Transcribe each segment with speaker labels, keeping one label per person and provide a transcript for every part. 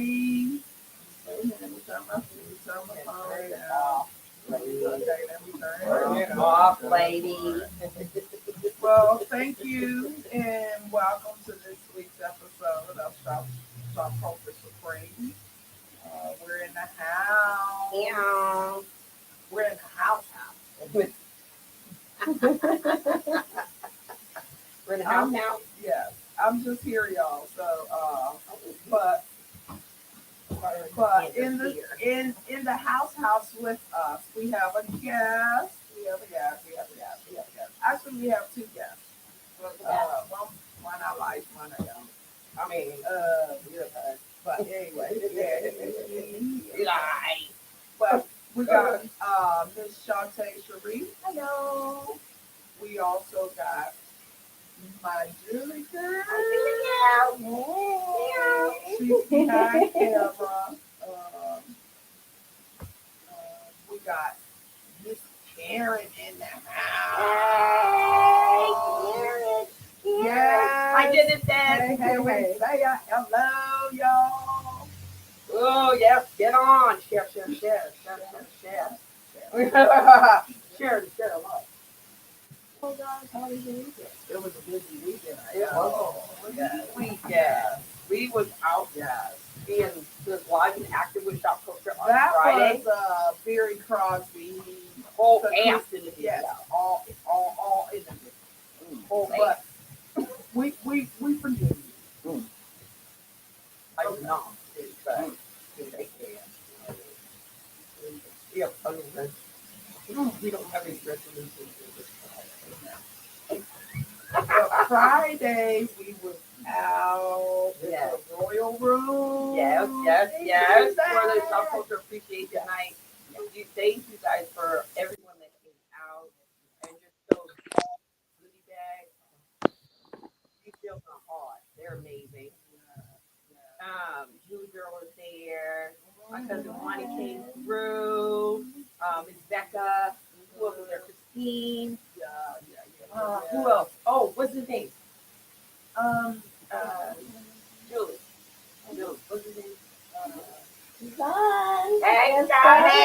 Speaker 1: everybody. Every time I turn my phone down. Okay, let me turn it
Speaker 2: Off, lady.
Speaker 1: Well, thank you, and welcome to this week's episode of Shopkulture Supreme. We're in the house.
Speaker 2: Yeah.
Speaker 1: We're in the house.
Speaker 2: We're in the house now.
Speaker 1: Yes, I'm just here, y'all. So, but in the house with us, we have a guest. We have a guest. Actually, we have two guests. One I like, one I don't. I mean, yeah, but anyway,
Speaker 2: Lie.
Speaker 1: But we got Miss Shante Sharif. Hello. We also got my Julie girl. Yeah. She's behind camera. We got Miss Karen in the house.
Speaker 2: Hey, Karen.
Speaker 1: Yes.
Speaker 2: I did it then.
Speaker 1: Hey. Say hello, y'all.
Speaker 2: Oh, yes. Get on. Share. Share a lot.
Speaker 1: Oh, guys, how was your weekend? It was a busy weekend.
Speaker 2: It was a weekend. We was out being live and active with Shop Culture on Friday.
Speaker 1: That was very Crosby.
Speaker 2: Whole cast in the video.
Speaker 1: Yes, all in the video.
Speaker 2: Whole
Speaker 1: but we forgive you.
Speaker 2: I do not. But they can. Yep, we don't have any resolutions in this
Speaker 1: Friday we was out in the Royal Room.
Speaker 2: Yes. For the Shop Culture Appreciation Night. Thank you guys for everyone that came out and just those goodie bags. These feel my heart. They're amazing. Julie Girl was there. My cousin Monty came through. Miss Becca. Who else was there? Christine. Who else? Oh, what's his name? Julie. What's his name?
Speaker 3: Son.
Speaker 2: Hey, Johnny!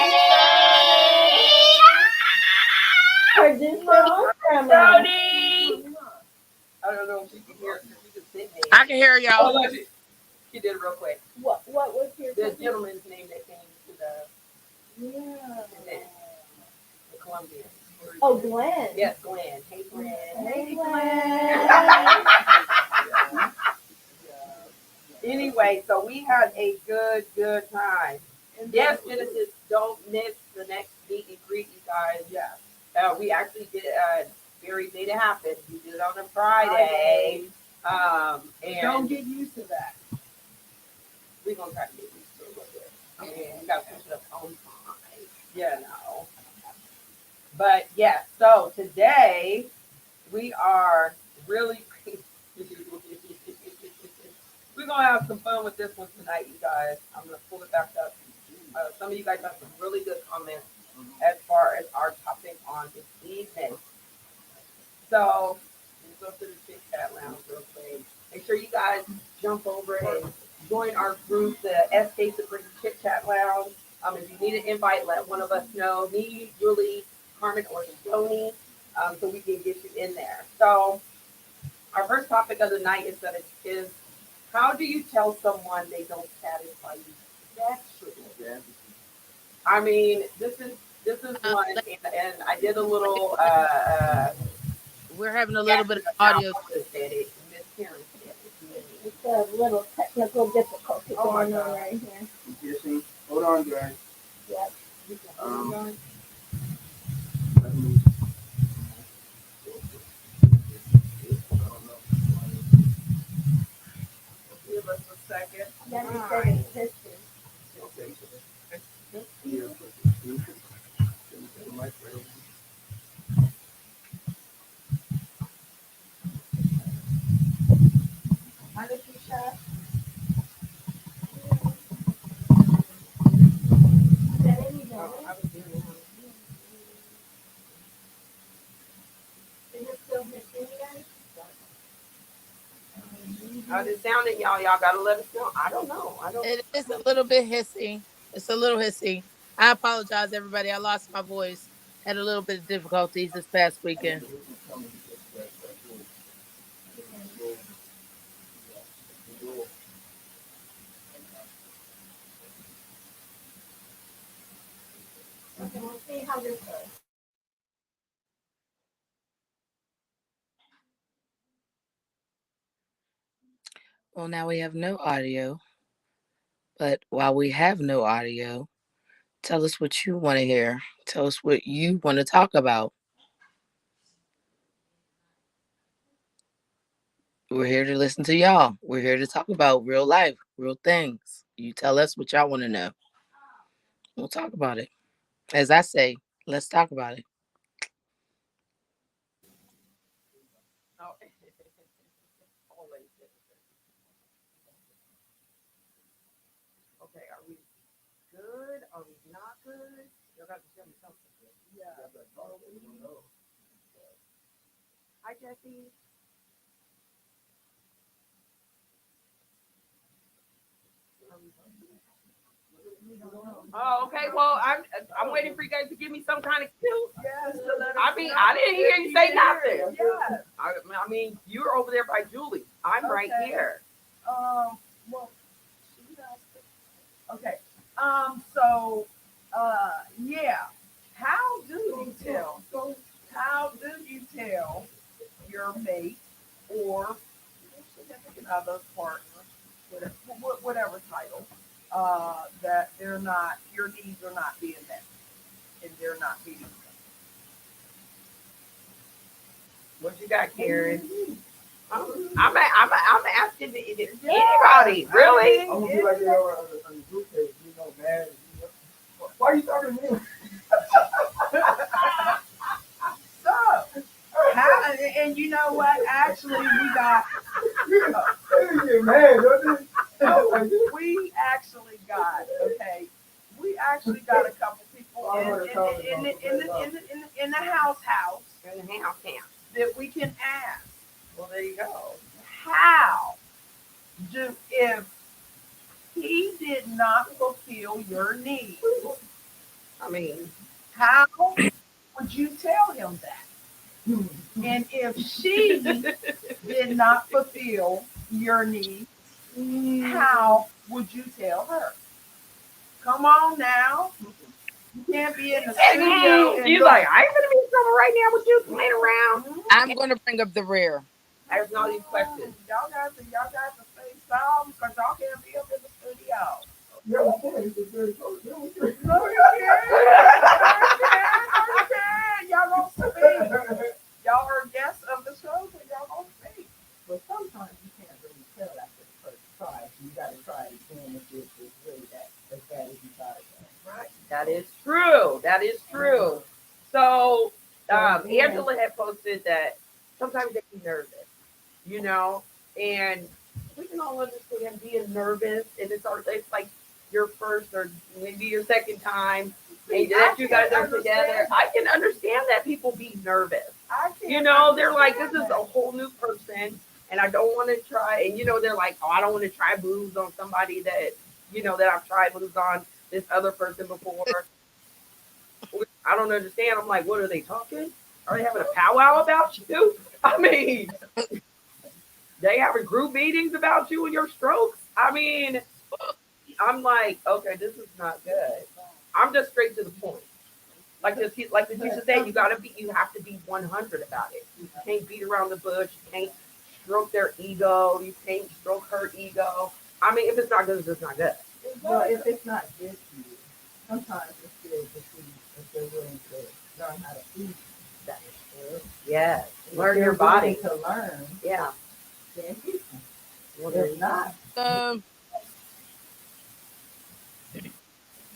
Speaker 2: Jody! I don't know if she can hear it because she just sitting there.
Speaker 4: I can hear y'all.
Speaker 2: Oh, she did it real quick.
Speaker 3: What was your
Speaker 2: The gentleman's name that came to the
Speaker 1: Yeah.
Speaker 2: the Colombian.
Speaker 3: Oh, Glenn.
Speaker 2: Yes, Glenn. Hey, Glenn.
Speaker 3: Hey, Glenn.
Speaker 2: Anyway, so we had a good time. Yes, Genesis, don't miss the next meet and greet, you guys.
Speaker 1: Yeah.
Speaker 2: We actually did Barry made it happen. We did it on a Friday. And
Speaker 1: Don't get used to that.
Speaker 2: we're gonna try to get used to it a little bit. And we gotta push it up on time. No. But yeah, so today we are really we're gonna have some fun with this one tonight, you guys. I'm gonna pull it back up. Some of you guys have some really good comments as far as our topic on this evening. So let's go to the Chit Chat Lounge real quick. Make sure you guys jump over and join our group, the SK Supreme Chit Chat Lounge. If you need an invite, let one of us know. Me, Julie, Carmen, or Tony, so we can get you in there. So our first topic of the night is how do you tell someone they don't satisfy you sexually? I mean, this is one, and I did a little.
Speaker 4: We're having a little bit of audio.
Speaker 2: Miss Karen said it.
Speaker 3: It's a little technical difficulty going on right here.
Speaker 5: Hold on, guys.
Speaker 3: Yep.
Speaker 5: Let me.
Speaker 1: Give us a second.
Speaker 3: Then it said it's history.
Speaker 1: How did you shot?
Speaker 2: How's it sounding, y'all? Y'all gotta let us know. I don't know. I don't.
Speaker 4: It is a little bit hissy. It's a little hissy. I apologize, everybody. I lost my voice. Had a little bit of difficulties this past weekend.
Speaker 3: Okay, we'll see how this goes.
Speaker 4: Well, now we have no audio. But while we have no audio, tell us what you want to hear. Tell us what you want to talk about. We're here to listen to y'all. We're here to talk about real life, real things. You tell us what y'all want to know. We'll talk about it. As I say, let's talk about it.
Speaker 2: Oh, always. Okay, are we good? Are we not good? You're about to tell me something.
Speaker 1: Yeah.
Speaker 2: Hi, Jesse. Oh, okay. Well, I'm waiting for you guys to give me some kind of cue.
Speaker 1: Yes.
Speaker 2: I mean, I didn't hear you say nothing.
Speaker 1: Yes.
Speaker 2: I mean, you were over there by Julie. I'm right
Speaker 1: Okay.
Speaker 2: here.
Speaker 1: Well, she does. Okay. So, yeah. How do you tell? How do you tell your mate or your significant other, partner, whatever title, that they're not, your needs are not being met, and they're not meeting them?
Speaker 2: What you got, Karen? I'm asking anybody, really?
Speaker 5: I'm gonna be like that on the group page, man. Why are you talking to me?
Speaker 1: So, how, and you know what? Actually, we got.
Speaker 5: They get mad, don't they?
Speaker 1: We actually got, okay, we actually got a couple people in the house
Speaker 2: In the house.
Speaker 1: that we can ask,
Speaker 2: Well, there you go.
Speaker 1: how if he did not fulfill your needs,
Speaker 2: I mean,
Speaker 1: how would you tell him that? And if she did not fulfill your needs, how would you tell her? Come on now. You can't be in the studio. And
Speaker 2: she's
Speaker 1: look.
Speaker 2: like, I ain't gonna be in trouble right now with you playing around.
Speaker 4: I'm going to bring up the rear.
Speaker 2: Asking all these questions.
Speaker 1: Y'all got to say something because y'all can't be up in the studio.
Speaker 5: Yeah, we can. It's very close. Yeah, we can.
Speaker 1: No, you can't. No, you can't. Y'all gonna speak. Y'all are guests of the show, so y'all gonna speak.
Speaker 6: But sometimes you can't really tell after the first try. So you got to try it again if it's really that as bad as you thought it was.
Speaker 2: Right. That is true. That is true. So, Angela had posted that sometimes they be nervous, and we can all understand being nervous, and it's like your first or maybe your second time, and that you guys are together. I can understand that people be nervous.
Speaker 1: I can't.
Speaker 2: They're like, this is a whole new person, and I don't want to try. And they're like, oh, I don't want to try blues on somebody that that I've tried blues on this other person before. I don't understand. I'm like, what are they talking? Are they having a powwow about you? I mean, they having group meetings about you and your strokes. I mean, I'm like, okay, this is not good. I'm just straight to the point. Like the teacher said, you have to be 100 about it. You can't beat around the bush. You can't stroke their ego. You can't stroke her ego. I mean, if it's not good, it's just not good.
Speaker 6: Well, if it's not good to you, sometimes it's good to see if they're willing to learn how to eat that.
Speaker 2: Yes.
Speaker 6: If
Speaker 2: Learn
Speaker 6: they're
Speaker 2: your body.
Speaker 6: willing to learn,
Speaker 2: Yeah.
Speaker 6: then teach them.
Speaker 2: Well,
Speaker 6: If not,
Speaker 4: Um,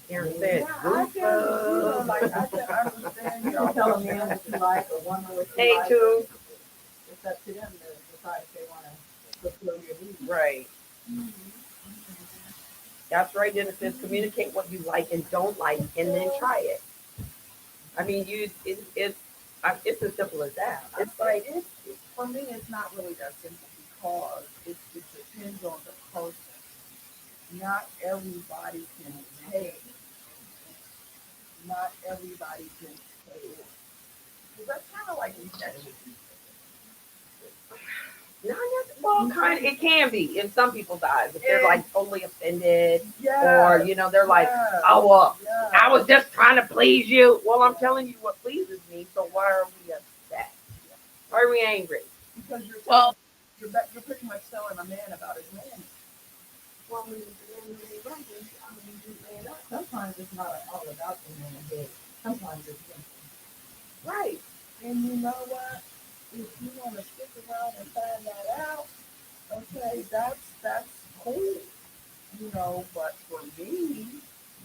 Speaker 2: Karen said,
Speaker 1: I can, like I can understand
Speaker 6: you
Speaker 1: y'all.
Speaker 6: can tell a man what you like or woman what you
Speaker 2: hey,
Speaker 6: like.
Speaker 2: too.
Speaker 6: It's up to them to decide if they want to fulfill your needs.
Speaker 2: Right. That's right. Then it says communicate what you like and don't like, and then try it. I mean, it's as simple as that.
Speaker 1: It's like it's for me. It's not really that simple because it's depends on the person. Not everybody can take. Not everybody can take. Because that's kind of like rejection.
Speaker 2: Well, kind of, it can be in some people's eyes if they're
Speaker 1: Yeah.
Speaker 2: like totally offended,
Speaker 1: Yeah.
Speaker 2: or they're like,
Speaker 1: Yeah.
Speaker 2: oh well,
Speaker 1: Yeah.
Speaker 2: I was just trying to please you. Well, I'm telling you what pleases me, so why are we upset? Why are we angry?
Speaker 1: Because
Speaker 4: Well,
Speaker 1: you're pretty much telling a man about his man.
Speaker 6: Well, sometimes it's not all about the man head. Sometimes it's simple.
Speaker 2: Right.
Speaker 1: And you know what? If you want to stick around and find that out, okay, that's cool. But for me,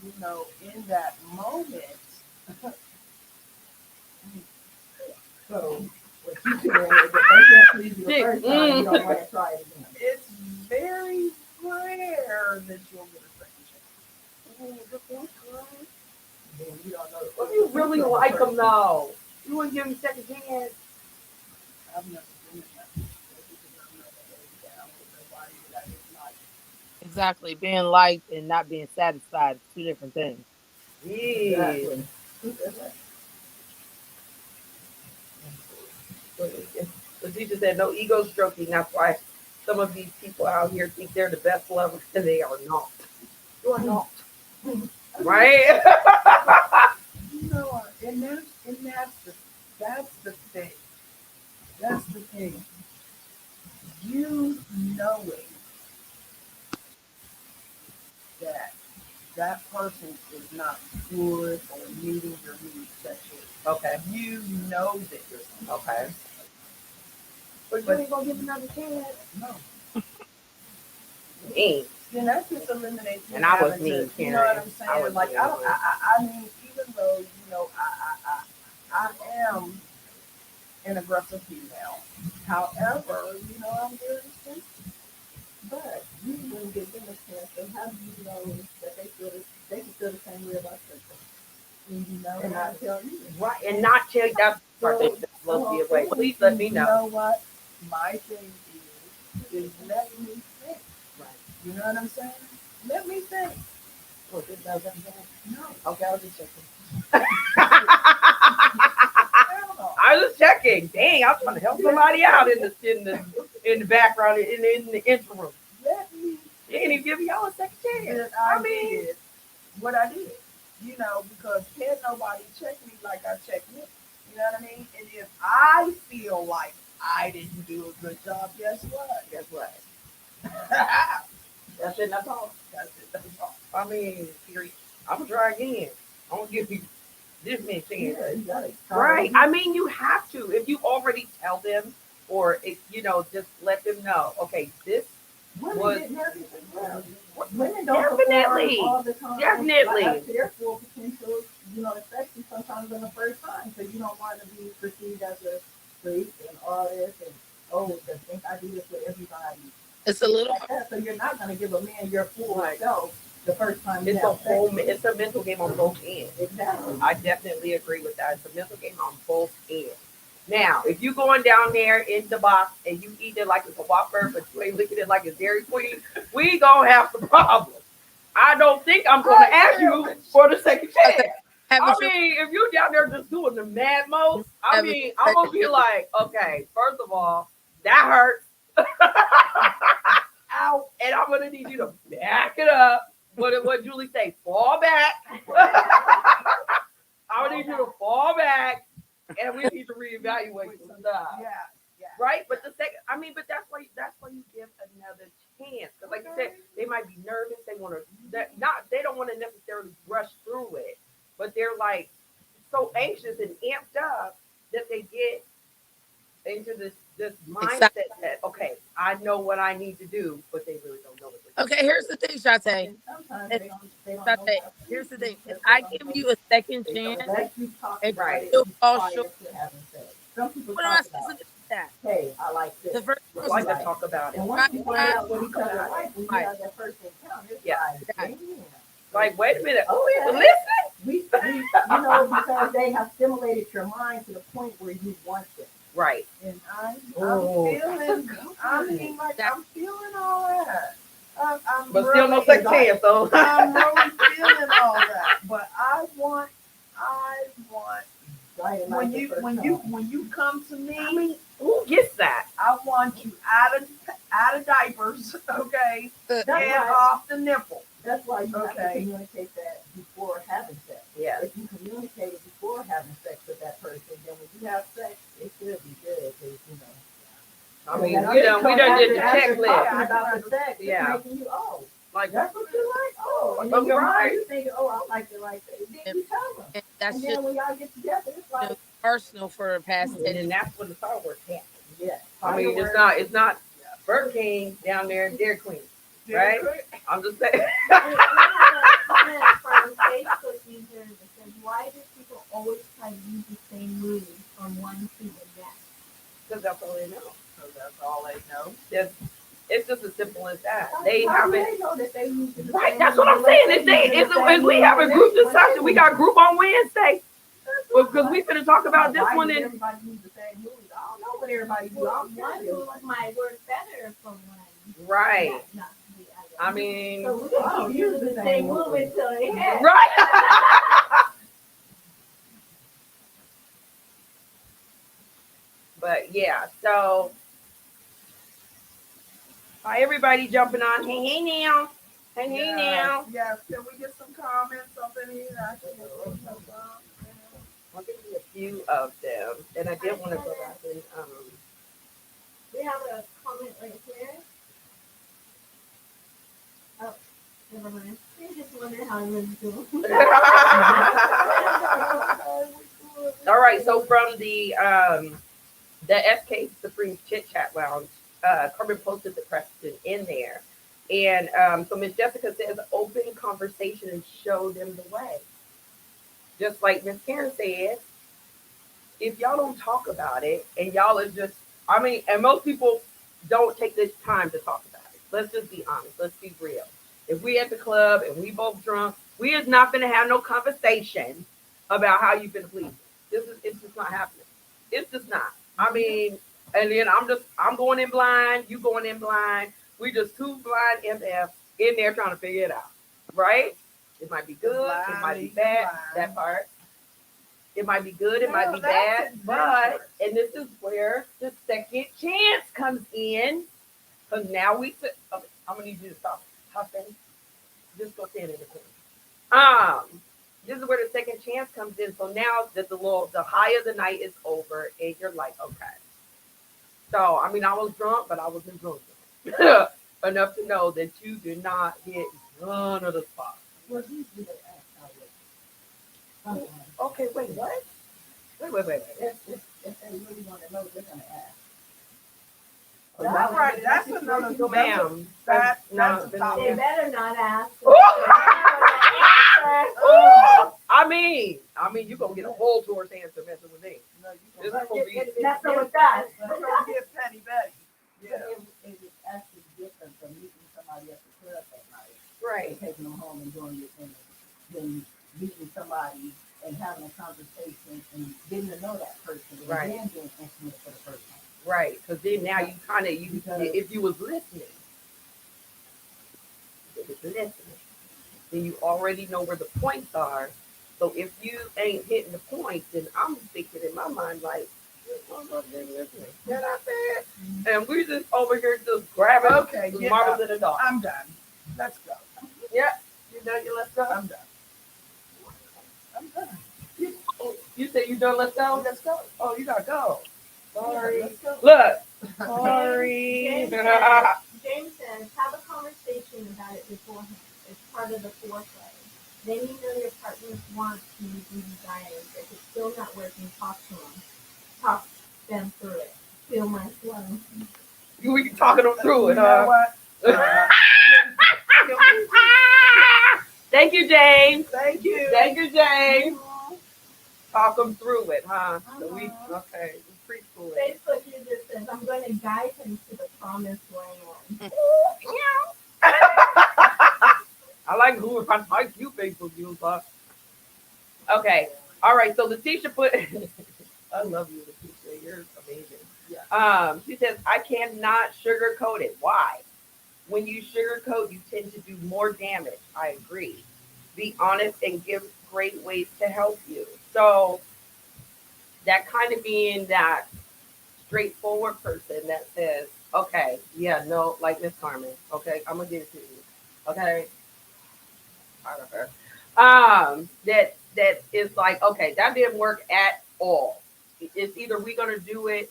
Speaker 1: in that moment,
Speaker 6: So what you saying is if they can't please you the first time, you don't want to try it again.
Speaker 1: it's very rare that you'll get a second chance.
Speaker 6: Then you don't know.
Speaker 2: Well, you really like them though. You wouldn't give them a second chance.
Speaker 1: I've never been in that situation because I've never laid down with nobody that I didn't like.
Speaker 4: exactly. Being liked and not being satisfied is two different things.
Speaker 2: Yeah.
Speaker 6: Exactly.
Speaker 2: The teacher said no ego stroking. That's why some of these people out here think they're the best lovers and they are not. You are not. Right?
Speaker 1: That's the thing. That's the thing. You knowing that that person is not good or meeting your needs sexually.
Speaker 2: Okay.
Speaker 1: You know that you're
Speaker 2: Okay. But you ain't gonna give another chance.
Speaker 1: no.
Speaker 2: Me.
Speaker 1: Then that just eliminates.
Speaker 2: And I was
Speaker 1: having
Speaker 2: mean,
Speaker 1: to, you know what I'm
Speaker 2: Karen.
Speaker 1: saying?
Speaker 2: I was
Speaker 1: Like
Speaker 2: mean,
Speaker 1: I mean, even though I am an aggressive female. However, I'm very sensitive.
Speaker 6: But you wouldn't give them a chance. So how do you know that they can feel the same way about themselves? And not tell you.
Speaker 2: Right. And not tell you that part that blows me away. Please let me know.
Speaker 1: You know what? My thing is let me think.
Speaker 2: Right.
Speaker 1: You know what I'm saying? Let me think.
Speaker 6: Well, this doesn't happen.
Speaker 1: No.
Speaker 6: Okay, I'll just check
Speaker 1: Hell no.
Speaker 2: I was just checking. Dang, I'm trying to help somebody out in the background in the interim.
Speaker 1: Let me
Speaker 2: They ain't even give y'all a second chance.
Speaker 1: I mean, did what I did. Because can't nobody check me like I check me. You know what I mean? And if I feel like I didn't do a good job, guess what?
Speaker 2: Guess what?
Speaker 1: That's it, that's all. That's it, that's all.
Speaker 2: I mean, period. I'm gonna try again. I'm gonna give you this many chances.
Speaker 6: Yeah, you got it.
Speaker 2: Right. I mean, you have to. If you already tell them, or just let them know. Okay, this
Speaker 6: Women
Speaker 2: was
Speaker 6: get nervous as well. Women don't
Speaker 2: Definitely.
Speaker 6: perform all the time.
Speaker 2: Definitely.
Speaker 6: Like, their full potential, especially sometimes on the first time, because you don't want to be perceived as a freak and all this, and to think I do this with everybody.
Speaker 4: It's a little
Speaker 6: Like that. So you're not going to give a man your full self the first time.
Speaker 2: it's a mental game on both ends.
Speaker 6: Exactly.
Speaker 2: I definitely agree with that. It's a mental game on both ends. Now, if you going down there in the box and you eat it like it's a Whopper, but you ain't licking it like it's Dairy Queen, we gonna have some problems. I don't think I'm gonna ask you for the second chance. I mean, if you down there just doing the mad most, I mean, I'm gonna be like, okay, first of all, that hurts. Ow, and I'm gonna need you to back it up. What Julie say? Fall back. I'm gonna need you to fall back. And we need to reevaluate some stuff.
Speaker 1: Yeah.
Speaker 2: Right? But but that's why you give another chance. Because like you said, they might be nervous, they don't want to necessarily rush through it. But they're like so anxious and amped up that they get into this mindset that, okay, I know what I need to do, but they really don't know what they're doing.
Speaker 4: Okay, here's the thing, Shante. Here's the thing. If I give you a second chance and you still fall short,
Speaker 6: some people
Speaker 4: what am I
Speaker 6: talk
Speaker 4: supposed to
Speaker 6: about,
Speaker 4: do with that?
Speaker 6: hey, I like this.
Speaker 4: The first
Speaker 2: I
Speaker 4: person,
Speaker 2: like to talk about it.
Speaker 6: And once you find out what each other like, when you have that first encounter, it's like,
Speaker 2: Like, wait a minute.
Speaker 6: Oh, yeah.
Speaker 2: Listen.
Speaker 6: We because they have stimulated your mind to the point where you want it.
Speaker 2: Right.
Speaker 1: And I'm
Speaker 2: Oh,
Speaker 1: feeling, I mean, like, I'm feeling all that. I'm
Speaker 2: But
Speaker 1: really,
Speaker 2: still no second chance, though.
Speaker 1: I'm really feeling all that. But I want, when you come to me,
Speaker 2: I mean, who gets that?
Speaker 1: I want you out of diapers, okay,
Speaker 6: That's
Speaker 1: and
Speaker 6: why,
Speaker 1: off the nipple.
Speaker 6: that's why you have to
Speaker 1: Okay.
Speaker 6: communicate that before having sex.
Speaker 2: Yeah.
Speaker 6: If you communicate it before having sex with that person, then when you have sex, it should be good. 'Cause, you know.
Speaker 2: I mean,
Speaker 6: That's
Speaker 2: we
Speaker 6: it.
Speaker 2: done
Speaker 6: So
Speaker 2: did the
Speaker 6: after
Speaker 2: checklist.
Speaker 6: talking about the sex,
Speaker 2: Yeah.
Speaker 6: it's making you, oh,
Speaker 2: Like,
Speaker 6: that's what you like? Oh, and
Speaker 2: But
Speaker 6: then your
Speaker 2: right.
Speaker 6: mind, you thinking, oh, I like it like that. Then you tell them.
Speaker 4: And that
Speaker 6: And
Speaker 4: should
Speaker 6: then when y'all get together, it's
Speaker 4: be
Speaker 6: like,
Speaker 4: personal for the past
Speaker 2: and
Speaker 4: 10
Speaker 2: then that's when the fireworks happen.
Speaker 6: yeah.
Speaker 2: I mean, it's not Burger King down there in Dairy Queen, right? I'm just saying.
Speaker 3: We have a comment from Facebook user that says, why do people always try to use the same movie from one to the next?
Speaker 2: Because that's all they know.
Speaker 1: So that's all they know.
Speaker 2: It's just as simple as that.
Speaker 6: How
Speaker 2: They
Speaker 6: do
Speaker 2: haven't.
Speaker 6: they know that they use the
Speaker 2: Right,
Speaker 6: same
Speaker 2: that's what I'm
Speaker 6: movie?
Speaker 2: saying. If we have a group discussion, we got group on Wednesday. Because we finna talk about this
Speaker 6: Why
Speaker 2: one
Speaker 6: does
Speaker 2: and
Speaker 6: everybody use the same movies? I don't know what everybody do.
Speaker 3: Well,
Speaker 6: I'm
Speaker 3: one
Speaker 6: curious.
Speaker 3: movie might work better for one.
Speaker 2: right.
Speaker 3: Not the other.
Speaker 2: I mean,
Speaker 3: So we're gonna keep using the same movie until they hit.
Speaker 2: right. But yeah, so hi everybody jumping on. Hey now. Hey now.
Speaker 1: Yes, can we get some comments up in here?
Speaker 2: I'll give you a few of them. And I did want to go back and
Speaker 3: We have a comment right here. Oh, never mind. I just wonder how I'm going to do.
Speaker 2: all right, so from the SK Supreme Chit Chat Lounge, Carmen posted the question in there. And so Miss Jessica says, open conversation and show them the way. Just like Miss Karen said, if y'all don't talk about it and y'all are just, I mean, and most people don't take this time to talk about it. Let's just be honest. Let's be real. If we at the club and we both drunk, we is not going to have no conversation about how you've been pleasing. It's just not happening. It's just not. I mean, and then I'm going in blind, you going in blind. We just two blind MFs in there trying to figure it out, right? It might be good, it might be bad. That part. It might be good, it might be bad, but and this is where the second chance comes in, because now we. Okay, I'm gonna need you to stop. Just go stand in the corner. This is where the second chance comes in. So now that the high of the night is over, and you're like, okay. So I mean, I was drunk, but I wasn't drunk enough to know that you did not hit none of the spots.
Speaker 6: Well, these do they ask already.
Speaker 2: Okay, wait, what? Wait.
Speaker 6: If they really want to know, they're going to ask.
Speaker 1: That's right. That's another
Speaker 2: So, ma'am,
Speaker 1: that's
Speaker 2: no,
Speaker 1: a
Speaker 3: They
Speaker 1: topic.
Speaker 3: better not ask.
Speaker 2: I mean, you're gonna get a whole tourist answer messing with me.
Speaker 1: No,
Speaker 2: This is gonna be.
Speaker 3: That's what it does.
Speaker 1: You're gonna get Penny Betty.
Speaker 6: Yeah. It is actually different from meeting somebody at the club at night
Speaker 2: Right.
Speaker 6: and taking them home and doing your thing than meeting somebody and having a conversation and getting to know that person and
Speaker 2: Right.
Speaker 6: then being intimate for the first time.
Speaker 2: Right, because then now you kind of if you was listening, then you already know where the points are. So if you ain't hitting the points, then I'm thinking in my mind like, this motherfucker ain't listening. You know what I'm saying? And we just over here just grabbing
Speaker 1: Okay,
Speaker 2: the
Speaker 1: yeah.
Speaker 2: marbles in the dark.
Speaker 1: I'm done. Let's go.
Speaker 2: Yeah, you done your let's go.
Speaker 1: I'm done. I'm done.
Speaker 2: You say you done let's go.
Speaker 1: Let's go.
Speaker 2: Oh, you gotta go. Sorry.
Speaker 1: Let's go.
Speaker 2: Look. Sorry.
Speaker 3: James says, have a conversation about it beforehand. It's part of the foreplay. Then you know your partner's wants, needs, and desires. If it's still not working, talk to them. Talk them through it. Feel my flow.
Speaker 2: You were talking them through it,
Speaker 1: You know what?
Speaker 2: Thank you, James.
Speaker 1: Thank you.
Speaker 2: Thank you, James. Talk them through it, huh? So we okay. Preschool.
Speaker 3: Facebook user says, I'm going to guide him to the promised land.
Speaker 2: I like you, Facebook user. Okay. All right. So Letitia put. I love you, Letitia. You're amazing.
Speaker 1: Yeah.
Speaker 2: She says, I cannot sugarcoat it. Why? When you sugarcoat, you tend to do more damage. I agree. Be honest and give great ways to help you. So that kind of being that straightforward person that says, okay, yeah, no, like Miss Carmen, okay, I'm gonna give it to you. Okay. Part of her. That is like, okay, that didn't work at all. It's either we're gonna do it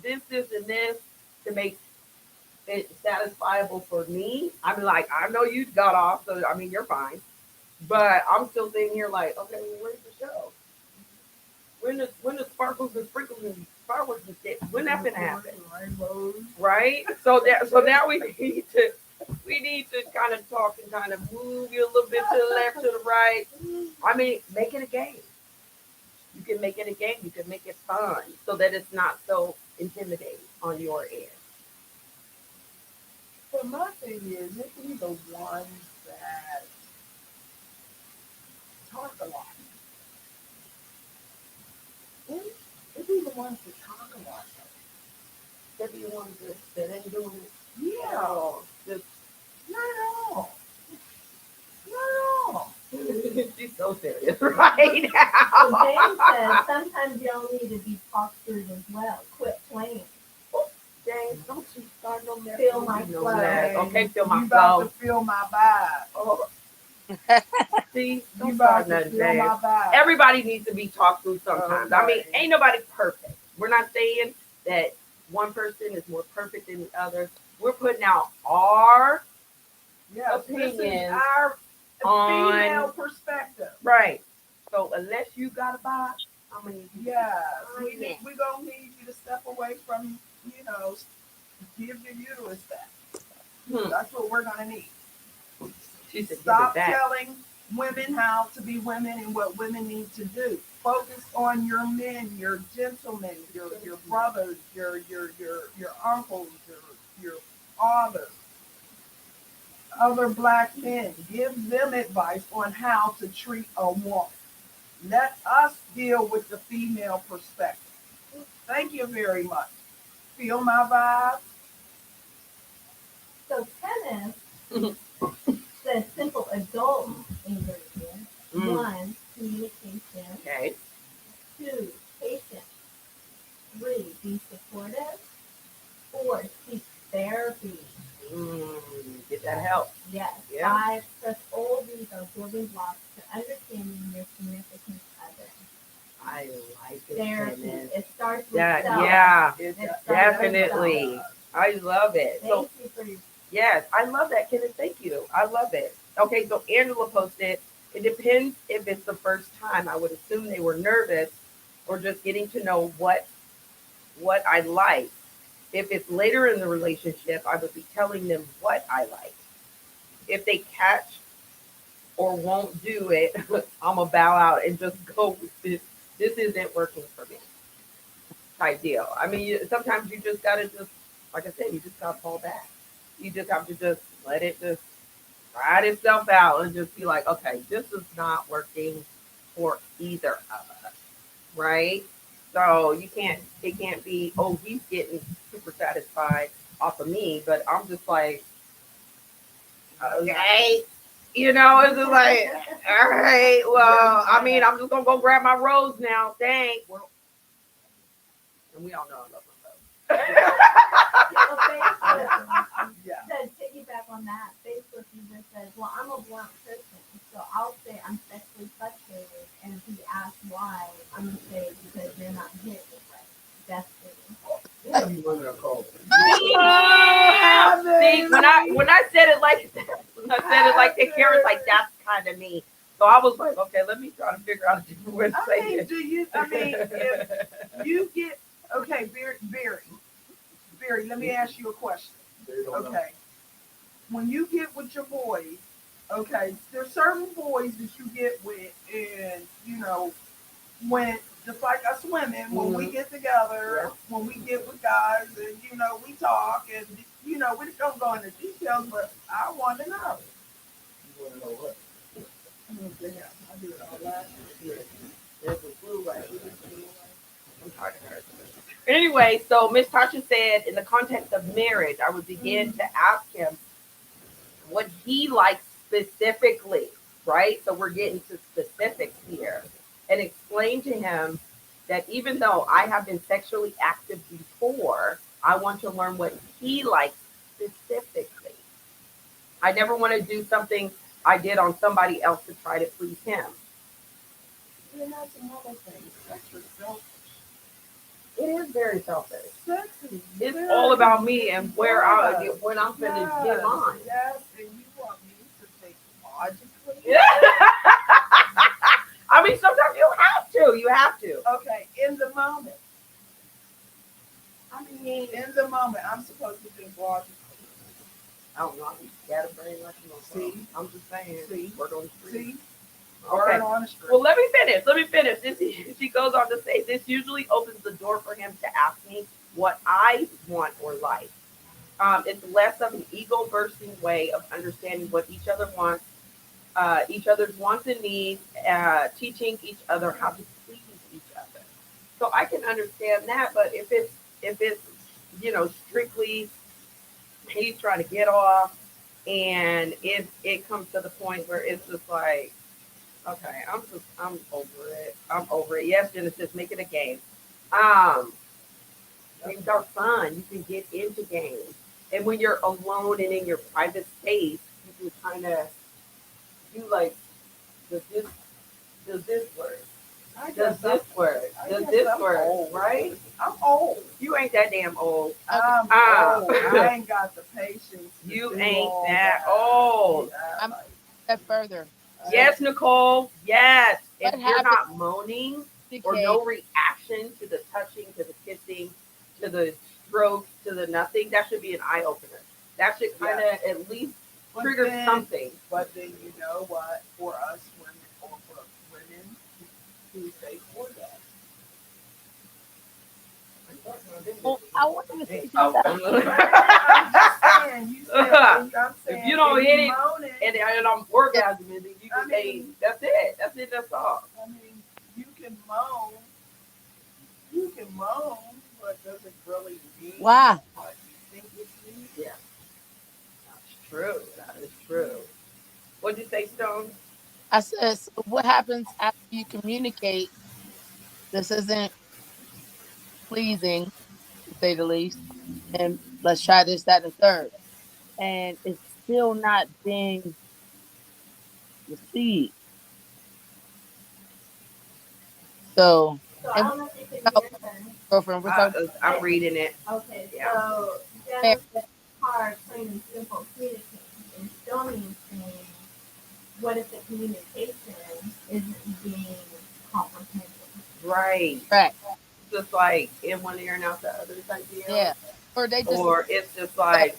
Speaker 2: this, and this to make it satisfiable for me. I'm like, I know you got off, so I mean you're fine. But I'm still sitting here like, okay, well, where's the show? When the sparkles and sprinkles and fireworks and shit, when that gonna happen?
Speaker 1: Rainbows.
Speaker 2: Right? So now we need to kind of talk and kind of move you a little bit to the left, to the right. I mean, make it a game. You can make it a game. You can make it fun so that it's not so intimidating on your end.
Speaker 1: But my thing is, it can be the ones that talk a lot. It be the ones that talk a lot.
Speaker 2: That be one that ain't doing it.
Speaker 1: Yeah.
Speaker 2: Just
Speaker 1: Not at all. Not at all.
Speaker 2: she's so serious right
Speaker 3: So
Speaker 2: now.
Speaker 3: James says sometimes y'all need to be talked through as well. Quit playing.
Speaker 2: James, don't you start no mess.
Speaker 3: Feel my
Speaker 2: No
Speaker 3: flow.
Speaker 2: mess. Okay, feel
Speaker 1: You
Speaker 2: my
Speaker 1: about
Speaker 2: flow.
Speaker 1: to feel my vibe.
Speaker 2: Oh, see,
Speaker 1: You
Speaker 2: don't
Speaker 1: about
Speaker 2: start
Speaker 1: to
Speaker 2: nothing,
Speaker 1: feel
Speaker 2: James.
Speaker 1: my vibe.
Speaker 2: Everybody needs to be talked through sometimes. I mean,
Speaker 1: Okay.
Speaker 2: ain't nobody perfect. We're not saying that one person is more perfect than the other. We're putting out our
Speaker 1: Yes, this is
Speaker 2: opinions
Speaker 1: our
Speaker 2: on-
Speaker 1: female perspective.
Speaker 2: right. So unless you got a box, I'm gonna need you.
Speaker 1: Yes,
Speaker 2: Oh, yeah.
Speaker 1: we gonna need you to step away from, give your uterus back. That's what we're gonna need.
Speaker 2: She said,
Speaker 1: Stop
Speaker 2: give it back.
Speaker 1: telling women how to be women and what women need to do. Focus on your men, your gentlemen, your brothers, your uncles, your fathers, other black men. Give them advice on how to treat a woman. Let us deal with the female perspective. Thank you very much. Feel my vibe?
Speaker 3: So Kenneth says simple adult ingredients.
Speaker 2: Mm.
Speaker 3: 1, communication.
Speaker 2: Okay.
Speaker 3: 2, patience. 3, be supportive. 4, seek therapy.
Speaker 2: Get that help.
Speaker 3: Yes.
Speaker 2: Yeah.
Speaker 3: 5, trust all these are building blocks to understanding your significant other.
Speaker 2: I like it.
Speaker 3: Therapy.
Speaker 2: Kenneth.
Speaker 3: It starts with
Speaker 2: That,
Speaker 3: self.
Speaker 2: yeah,
Speaker 3: It starts with
Speaker 2: definitely.
Speaker 3: self.
Speaker 2: I love it. So
Speaker 3: Thank you for your
Speaker 2: yes, I love that, Kenneth. Thank you. I love it. Okay, so Angela posted, it depends if it's the first time. I would assume they were nervous or just getting to know what I like. If it's later in the relationship, I would be telling them what I like. If they catch or won't do it, I'm gonna bow out and just go with this. This isn't working for me. Type deal. I mean, sometimes you just gotta just, like I said, you just gotta fall back. You just have to just let it just ride itself out and just be like, okay, this is not working for either of us, right? So it can't be, oh, he's getting super satisfied off of me, but I'm just like, okay, it's just like, all right, well, I mean, I'm just gonna go grab my rose now, thanks. And we all know I love my rose.
Speaker 3: Well, Facebook
Speaker 1: Yeah.
Speaker 3: said, piggyback on that, Facebook user says, well, I'm a blunt person, so I'll say I'm sexually frustrated, and if he asks why, I'm going to say because they're not hitting it right. That's it.
Speaker 5: Yeah, you women are cold.
Speaker 2: See, when I said it like that, when I said it like that, Karen's like, that's kind of me. So I was like, okay, let me try to figure out a different way to say
Speaker 1: I mean,
Speaker 2: it.
Speaker 1: if you get, okay, Barry, let me ask you a question.
Speaker 5: They don't know.
Speaker 1: Okay. When you get with your boys, okay, there's certain boys that you get with, and when just like us women, when we get together, when we get with guys, and we talk, and we don't go into details, but I want to know.
Speaker 5: You want to know what?
Speaker 1: Damn, I do it all last year.
Speaker 2: There's a blue right here. I'm tired of her. Anyway, so Miss Tasha said in the context of marriage, I would begin to ask him what he likes specifically, right? So we're getting to specifics here, and explain to him that even though I have been sexually active before, I want to learn what he likes specifically. I never want to do something I did on somebody else to try to please him.
Speaker 1: You know, some other things. Sex is selfish.
Speaker 2: It is very selfish.
Speaker 1: Sex is
Speaker 2: It's
Speaker 1: very
Speaker 2: all about me and where I
Speaker 1: yes,
Speaker 2: when I'm finna get mine.
Speaker 1: yes, and you want me to think logically.
Speaker 2: Yeah. I mean, sometimes you have to. You have to.
Speaker 1: Okay, in the moment.
Speaker 2: I mean,
Speaker 1: In the moment, I'm supposed to think logically.
Speaker 2: I don't know. You gotta bring like you know.
Speaker 1: See?
Speaker 2: I'm just saying.
Speaker 1: See?
Speaker 2: Word on the street.
Speaker 1: See?
Speaker 2: Okay.
Speaker 1: Word on the street.
Speaker 2: Well, let me finish. Let me finish. She goes on to say, this usually opens the door for him to ask me what I want or like. It's less of an ego bursting way of understanding what each other's wants and needs, teaching each other how to please each other. So I can understand that, but if it's strictly he's trying to get off, and it comes to the point where it's just like, okay, I'm over it. I'm over it. Yes, Genesis, make it a game. Um, Games are fun. You can get into games, and when you're alone and in your private space, you can kind of do like, does this does this work?
Speaker 1: I
Speaker 2: Does
Speaker 1: guess
Speaker 2: this work?
Speaker 1: I
Speaker 2: Does
Speaker 1: guess
Speaker 2: this
Speaker 1: I'm
Speaker 2: work?
Speaker 1: old.
Speaker 2: Right?
Speaker 1: I'm old.
Speaker 2: You ain't that damn old.
Speaker 1: I'm
Speaker 2: Ah.
Speaker 1: old. I ain't got the patience. To
Speaker 2: You
Speaker 1: do
Speaker 2: ain't
Speaker 1: all
Speaker 2: that old.
Speaker 1: Yeah,
Speaker 4: I'm
Speaker 1: like,
Speaker 4: step further.
Speaker 2: Yes, Nicole. Yes. If
Speaker 4: What
Speaker 2: you're
Speaker 4: happened
Speaker 2: not moaning
Speaker 4: to
Speaker 2: or
Speaker 4: Kate?
Speaker 2: no reaction to the touching, to the kissing, to the strokes, to the nothing, that should be an eye opener. That should kind of at least
Speaker 1: but
Speaker 2: trigger
Speaker 1: then,
Speaker 2: something.
Speaker 1: But then you know what? For us women, or for women who say orgasm,
Speaker 4: Well, I wanted to say
Speaker 2: Oh.
Speaker 4: something.
Speaker 1: I'm just saying. You said. I'm saying
Speaker 2: If you don't
Speaker 1: if
Speaker 2: hit it
Speaker 1: moaning,
Speaker 2: and I'm orgasming, then you
Speaker 1: I
Speaker 2: can say,
Speaker 1: mean-
Speaker 2: that's it. That's it. That's all.
Speaker 1: I mean, you can moan. You can moan, but does it really mean
Speaker 4: Why?
Speaker 1: what you think it means?
Speaker 2: Yeah, that's true. That is true. What'd you say, Stone?
Speaker 4: I said, so what happens after you communicate? This isn't pleasing, to say the least. And let's try this, that, and third. And it's still not being received. So,
Speaker 3: So I
Speaker 4: and
Speaker 3: don't know if you can
Speaker 4: we're
Speaker 3: hear her.
Speaker 4: girlfriend, we're talking
Speaker 2: I'm reading it.
Speaker 3: Okay,
Speaker 2: Yeah.
Speaker 3: so
Speaker 4: about
Speaker 3: Jennifer's hard, plain and simple communicating. And Stony is saying, what if the communication isn't being comprehended?
Speaker 2: Right.
Speaker 4: correct.
Speaker 2: Just like in one ear and out the other type deal.
Speaker 4: Yeah. Or they just
Speaker 2: Or it's just like,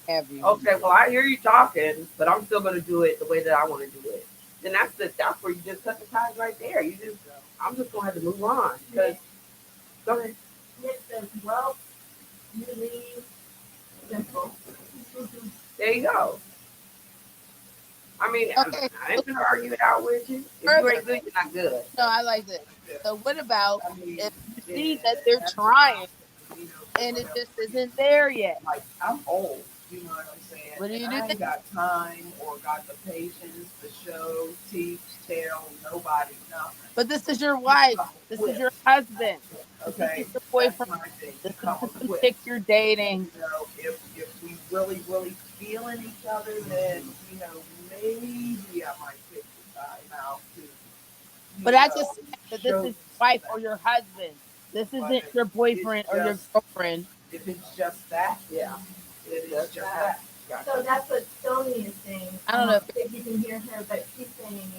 Speaker 4: everyone.
Speaker 2: okay, well I hear you talking, but I'm still gonna do it the way that I want to do it. Then that's where you just cut the ties right there. You just I'm just gonna have to move on. Because go ahead.
Speaker 3: Nick says, well, you leave simple.
Speaker 2: There you go. I mean,
Speaker 4: Okay.
Speaker 2: I ain't gonna argue it out with you. If you
Speaker 4: Further.
Speaker 2: ain't good, you're not good.
Speaker 4: No, I like this. So what about
Speaker 1: I mean,
Speaker 4: if you see
Speaker 1: yeah,
Speaker 4: that they're
Speaker 1: that's
Speaker 4: trying
Speaker 1: you know,
Speaker 4: and it
Speaker 1: whatever.
Speaker 4: just isn't there yet?
Speaker 1: Like I'm old, you know what I'm saying?
Speaker 4: What do you
Speaker 1: And
Speaker 4: do
Speaker 1: I
Speaker 4: then?
Speaker 1: ain't got time or got the patience to show, teach, tell nobody nothing.
Speaker 4: But this is your
Speaker 1: You
Speaker 4: wife.
Speaker 1: come
Speaker 4: This is
Speaker 1: equipped,
Speaker 4: your husband. This
Speaker 1: okay?
Speaker 4: isn't your
Speaker 1: That's
Speaker 4: boyfriend.
Speaker 1: my thing.
Speaker 4: This
Speaker 1: You come
Speaker 4: isn't some
Speaker 1: equipped.
Speaker 4: chick you're dating.
Speaker 1: You know, if we really feeling each other, then you know maybe I might take the time out to
Speaker 4: But
Speaker 1: you
Speaker 4: I
Speaker 1: know
Speaker 4: just said that this
Speaker 1: show
Speaker 4: is your wife or
Speaker 1: respect.
Speaker 4: your husband. This
Speaker 1: But
Speaker 4: isn't your
Speaker 1: it's
Speaker 4: boyfriend or your
Speaker 1: just
Speaker 4: girlfriend.
Speaker 1: if it's just that,
Speaker 2: Yeah.
Speaker 1: it is
Speaker 2: Just
Speaker 1: just
Speaker 2: that.
Speaker 1: that.
Speaker 3: So that's what Stony is saying.
Speaker 4: I don't know if
Speaker 3: If you can hear her, but she's saying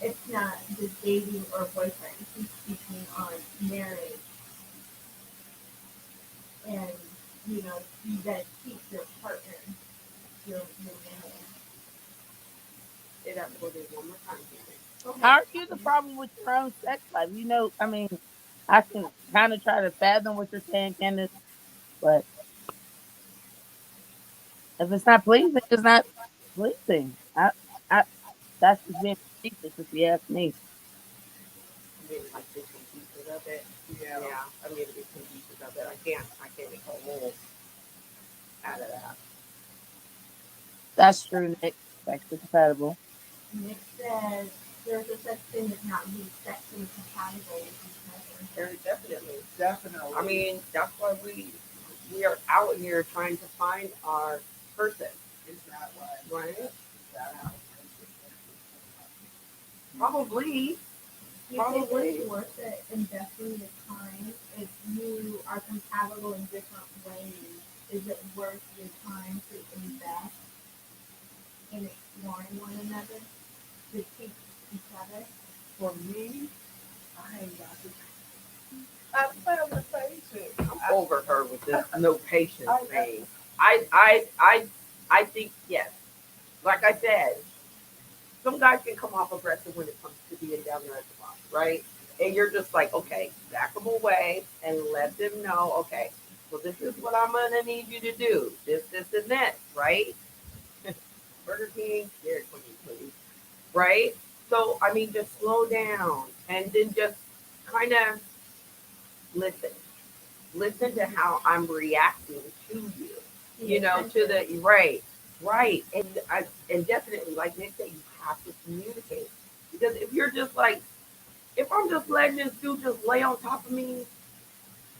Speaker 3: it's not just dating or boyfriend. She's speaking on marriage. And, you know, you gotta keep your partner, your man.
Speaker 2: Say that for me one more time.
Speaker 4: how are you the problem with your own sex life? You know, I mean, I can kind of try to fathom what you're saying, Candace, but if it's not pleasing, it's not pleasing. I that's just being facetious if you ask me.
Speaker 2: pieces of it.
Speaker 1: Yeah.
Speaker 2: Yeah, I mean, to be some pieces of it. I can't make a whole out of that.
Speaker 4: That's true, Nick. Sexually compatible.
Speaker 3: Nick says there's a such thing as not being sexually compatible with each other.
Speaker 2: Very definitely.
Speaker 1: Definitely.
Speaker 2: I mean, that's why we are out here trying to find our person,
Speaker 1: it's not
Speaker 2: right?
Speaker 1: that how
Speaker 2: Probably.
Speaker 3: You think it's worth it investing the time if you are compatible in different ways? Is it worth your time to invest in exploring one another to teach each other?
Speaker 1: for me, I ain't got the I found the patience.
Speaker 2: I'm over her with this no patience
Speaker 1: I-
Speaker 2: thing. I think yes. Like I said, some guys can come off aggressive when it comes to being down there at the bottom, right? And you're just like, okay, back them away and let them know, okay, so this is what I'm gonna need you to do. This, and that, right? Burger King, Dairy Queen, please. Right? So I mean just slow down and then just kind of listen. Listen to how I'm reacting to you. You know, to the right. And definitely like Nick said, you have to communicate. Because if you're just like if I'm just letting this dude just lay on top of me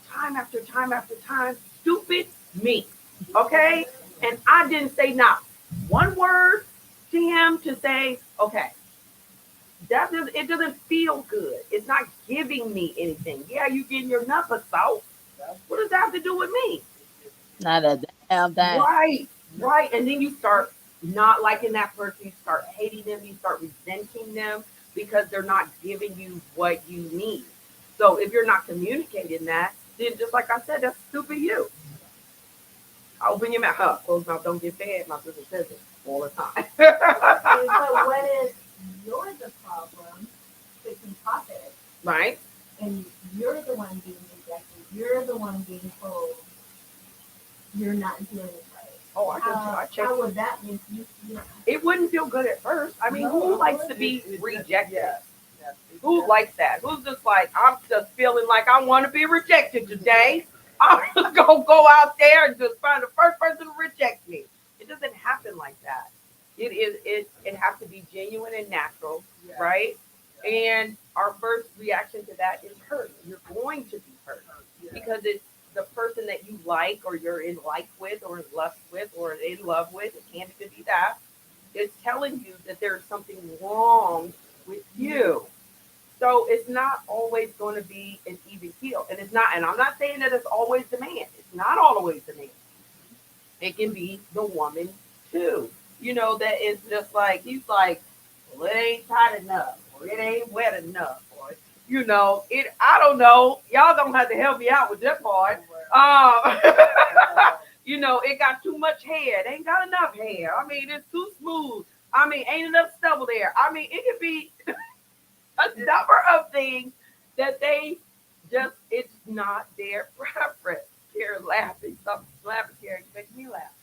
Speaker 2: time after time after time, stupid me. Okay? And I didn't say not one word to him to say, okay, it doesn't feel good. It's not giving me anything. Yeah, you getting your nuts assault. What does that have to do with me?
Speaker 4: Not a damn thing.
Speaker 2: Right. And then you start not liking that person. You start hating them. You start resenting them because they're not giving you what you need. So if you're not communicating that, then just like I said, that's stupid you. Open your mouth. Huh? Closed mouth don't get fed. My sister says it all the time.
Speaker 3: But what if you're the problem, fixing topic,
Speaker 2: Right?
Speaker 3: and you're the one being rejected? You're the one being told you're not doing it right.
Speaker 2: Oh, I check.
Speaker 3: How would that make you feel?
Speaker 2: It wouldn't feel good at first. I mean, who likes to be rejected?
Speaker 1: Yes.
Speaker 2: Who likes that? Who's just like, I'm just feeling like I want to be rejected today. I'm just going to go out there and just find the first person to reject me. It doesn't happen like that. It has to be genuine and natural, right? And our first reaction to that is hurt. You're going to be hurt because it's the person that you like or you're in like with or in lust with or in love with. It can't even be that. It's telling you that there's something wrong with you. So it's not always going to be an even keel. And it's not, and I'm not saying that it's always the man. It's not always the man. It can be the woman too. You know, that is just like, he's like, well, it ain't tight enough, or it ain't wet enough, or, you know, I don't know. Y'all don't have to help me out with that part. You know, it got too much hair. It ain't got enough hair. I mean, it's too smooth. I mean, ain't enough stubble there. I mean, it could be a number of things that they just, it's not their preference. Kara laughing, something laughing, Kara, you make me laugh.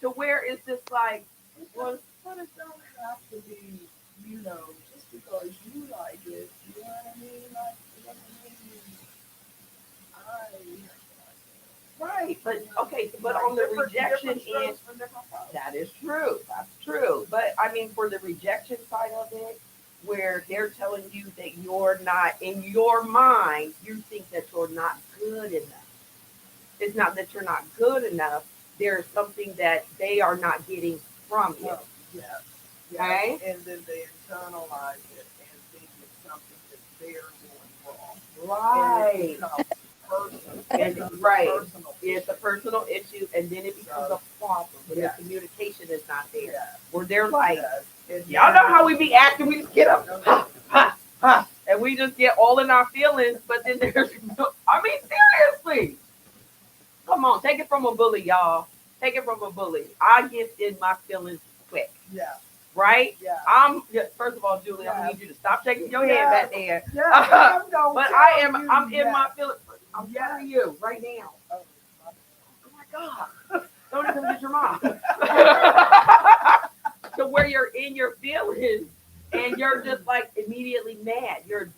Speaker 2: To where it's just like,
Speaker 1: well, but it don't have to be, just because you like it, you know what I mean? Like, it doesn't mean
Speaker 2: right, but okay, but on the rejection end, that is true. That's true. But I mean, for the rejection side of it, where they're telling you that you're not, in your mind, you think that you're not good enough. It's not that you're not good enough. There's something that they are not getting from you.
Speaker 1: Yes.
Speaker 2: Okay?
Speaker 1: And then they internalize it and think it's something that they're doing wrong.
Speaker 2: Right. Right.
Speaker 1: Personal
Speaker 2: It's a personal issue, and then it becomes a problem when the communication is not there. Where they're like, y'all know how we be acting, we just get up, ha, ha, ha, and we just get all in our feelings, but then there's no, I mean, seriously. Come on, take it from a bully, y'all. Take it from a bully. I get in my feelings quick.
Speaker 1: Yeah.
Speaker 2: Right?
Speaker 1: Yeah.
Speaker 2: First of all, Julie, I need you to stop shaking your head back there.
Speaker 1: Yeah.
Speaker 2: But I'm in my feelings. I'm telling you right now. Oh my God. Don't even get your mom. So where you're in your feelings and you're just like immediately mad. You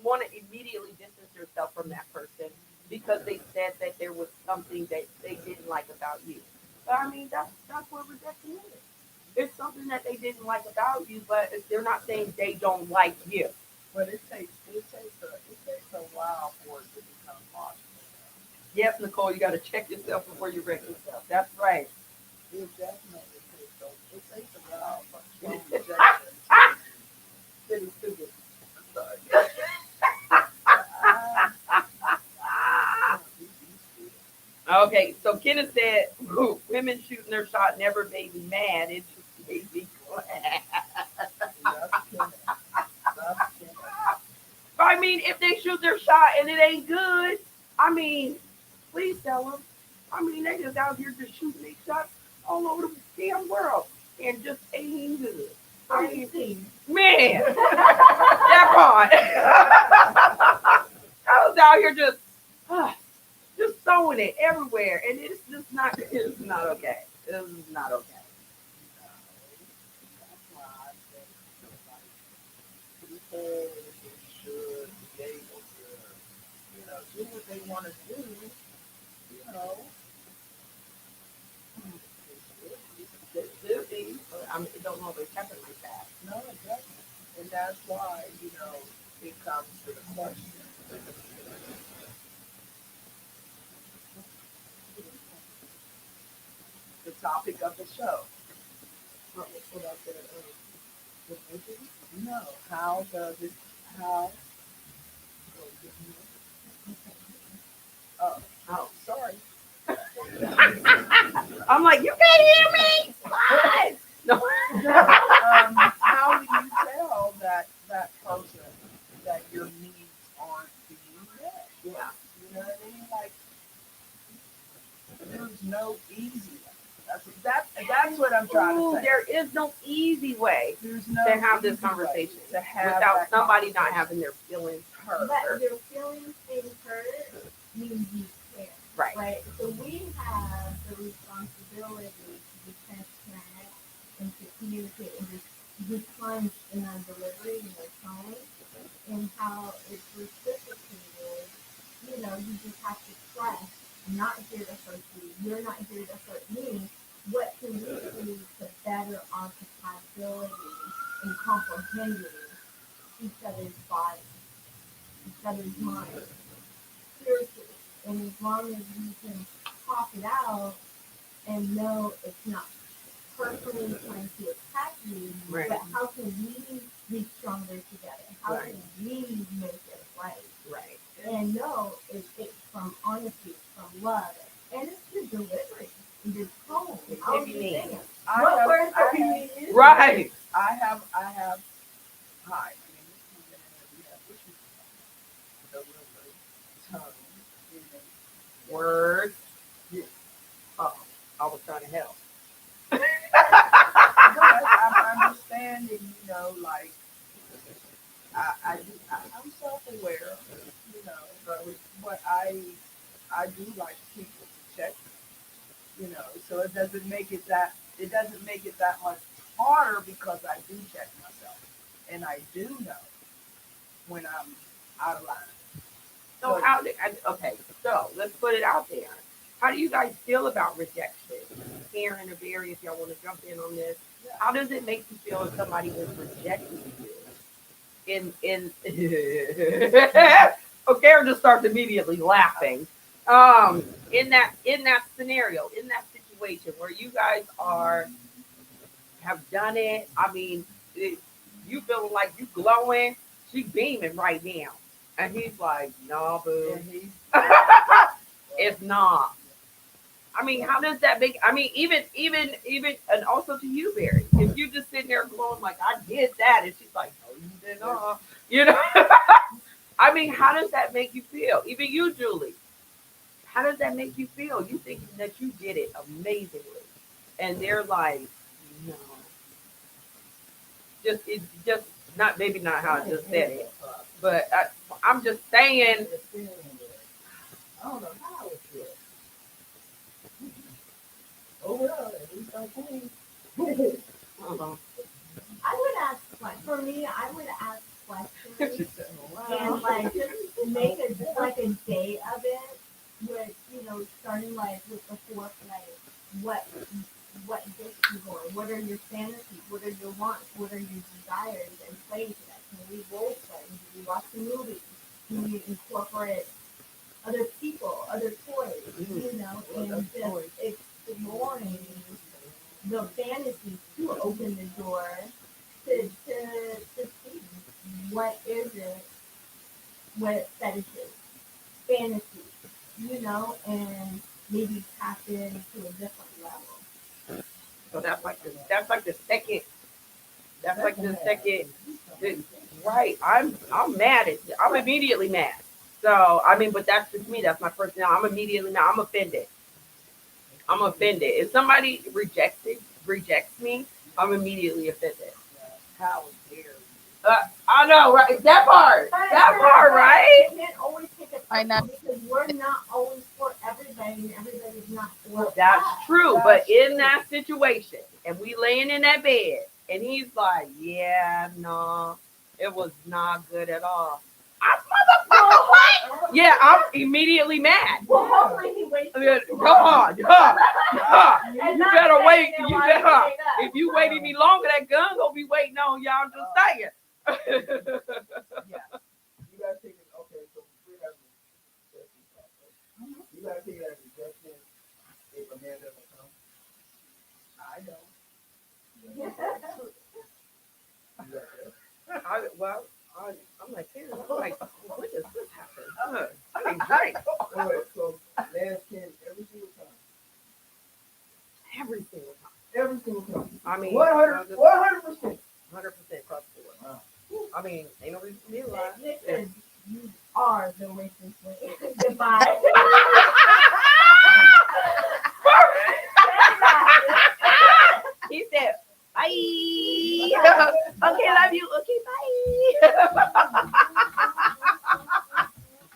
Speaker 2: want to immediately distance yourself from that person because they said that there was something that they didn't like about you. But I mean, that's what rejection is. It's something that they didn't like about you, but they're not saying they don't like you.
Speaker 1: But it takes a while for it to become logical.
Speaker 2: Yes, Nicole, you got to check yourself before you wreck yourself. That's right.
Speaker 1: It definitely takes a while from rejection. Getting stupid. I'm sorry.
Speaker 2: Okay, so Kenneth said, women shooting their shot never made me mad. It just made me glad. I mean, if they shoot their shot and it ain't good, I mean, please tell them. I mean, they just out here just shooting their shots all over the damn world and just ain't good. I mean, man, that part. I was out here just throwing it everywhere, and it's just not. It's not okay. It's not okay.
Speaker 1: That's why I think people should be able to, do what they want to do, you know.
Speaker 2: It should be, but I mean, it don't always happen like that.
Speaker 1: No, it doesn't. And that's why, it comes to the question. The topic of the show.
Speaker 2: What else did
Speaker 1: No, how does it, how, oh, sorry.
Speaker 2: I'm like, you can't hear me. What? No.
Speaker 1: How do you tell that person that your needs aren't being met?
Speaker 2: Yeah.
Speaker 1: You know what I mean? Like, there's no easy way. That's what I'm trying
Speaker 2: Ooh,
Speaker 1: to say.
Speaker 2: there is no easy way
Speaker 1: There's no
Speaker 2: to have this
Speaker 1: easy way
Speaker 2: conversation
Speaker 1: to have
Speaker 2: without
Speaker 1: that
Speaker 2: somebody not
Speaker 1: conversation.
Speaker 2: having their feelings hurt.
Speaker 3: But your feelings being hurt means you care.
Speaker 2: Right.
Speaker 3: Right? So we have the responsibility to be transparent and to communicate and just decline in our delivery and our tone and how it's reciprocated. You just have to trust. I'm not here to hurt you. You're not here to hurt me. What can we do to better our compatibility and comprehending each other's bodies, each other's minds? Seriously. And as long as we can talk it out and know it's not personally trying to attack you,
Speaker 2: Right.
Speaker 3: but how can we be stronger together? How
Speaker 2: Right.
Speaker 3: can we make it right?
Speaker 2: Right.
Speaker 3: And know it's from honesty, from love, and it's the delivery, the tone.
Speaker 2: It's
Speaker 3: How
Speaker 2: if you
Speaker 3: you
Speaker 2: need.
Speaker 3: saying it?
Speaker 1: I
Speaker 3: What
Speaker 1: have-
Speaker 3: words
Speaker 1: I
Speaker 3: are you
Speaker 1: have-
Speaker 3: using?
Speaker 2: Right.
Speaker 1: I have, hi, I mean, we have issues with delivery, tone,
Speaker 2: Words. Oh, I was trying to help.
Speaker 1: But I'm understanding, like, I'm self-aware, but I do like people to check, so it doesn't make it that much harder because I do check myself. And I do know when I'm out of line.
Speaker 2: So okay, so let's put it out there. How do you guys feel about rejection? Karen or Barry, if y'all want to jump in on this, how does it make you feel if somebody is rejecting you? Oh, Karen just starts immediately laughing. In that scenario, in that situation where you guys have done it, I mean, you feeling like you glowing, she beaming right now, and he's like, "Nah, boo, it's not." I mean, how does that make? I mean, even, and also to you, Barry, if you just sitting there glowing like I did that, and she's like, "No, you did not," I mean, how does that make you feel? Even you, Julie, how does that make you feel? You thinking that you did it amazingly, and they're like, "No." It's just not maybe not how I just said it, but I'm just saying.
Speaker 1: I don't know how it feels. Overall, at least I'm clean.
Speaker 2: Uh-huh.
Speaker 3: I would ask questions. For me, I would ask questions
Speaker 1: She's sitting
Speaker 3: and
Speaker 1: around.
Speaker 3: like just make a like a day of it with starting like with the foreplay. What gets you going? What are your fantasies? What are your wants? What are your desires? And play to that. Can we role play? Do we watch the movie? Can we incorporate other people, other toys? And just exploring the fantasies to open the door to see what is it, what fetishes, fantasies, and maybe tap into a different level.
Speaker 2: So that's like the second right. I'm mad at I'm immediately mad. So I mean, but that's just me, that's my personality. I'm immediately mad. I'm offended. I'm offended. If somebody rejects me, I'm immediately offended.
Speaker 1: How dare you?
Speaker 2: I know, right? That part, right?
Speaker 3: You can't always take it
Speaker 4: I know.
Speaker 3: personal because we're not always for everybody, and everybody's not for
Speaker 2: That's
Speaker 3: us.
Speaker 2: true. But in that situation, and we laying in that bed, and he's like, "Yeah, no, it was not good at all." I motherfucker, what? Yeah, I'm immediately mad.
Speaker 3: Well, hopefully he waits.
Speaker 2: Come on,
Speaker 3: And
Speaker 2: you
Speaker 3: not
Speaker 2: better
Speaker 3: saying
Speaker 2: wait.
Speaker 3: it
Speaker 2: You
Speaker 3: while
Speaker 2: better.
Speaker 3: you wait up.
Speaker 2: If you wait any longer, that gun gonna be waiting on you. I'm just saying.
Speaker 1: Yeah.
Speaker 5: You gotta take it. Okay, so we're having rejection process. You gotta take it as rejection if a man doesn't come.
Speaker 1: I don't.
Speaker 5: You got that?
Speaker 2: I'm like, seriously, I'm like, when does this happen? I mean, great.
Speaker 5: Alright, so man can every single time.
Speaker 2: Every single time.
Speaker 5: Every single time.
Speaker 2: I mean,
Speaker 5: 100%.
Speaker 2: 100% across the board.
Speaker 5: Wow.
Speaker 2: I mean, ain't no reason to be alive.
Speaker 3: Listen, you are the racist way. Goodbye.
Speaker 2: He said, bye. Okay, love you. Okay, bye.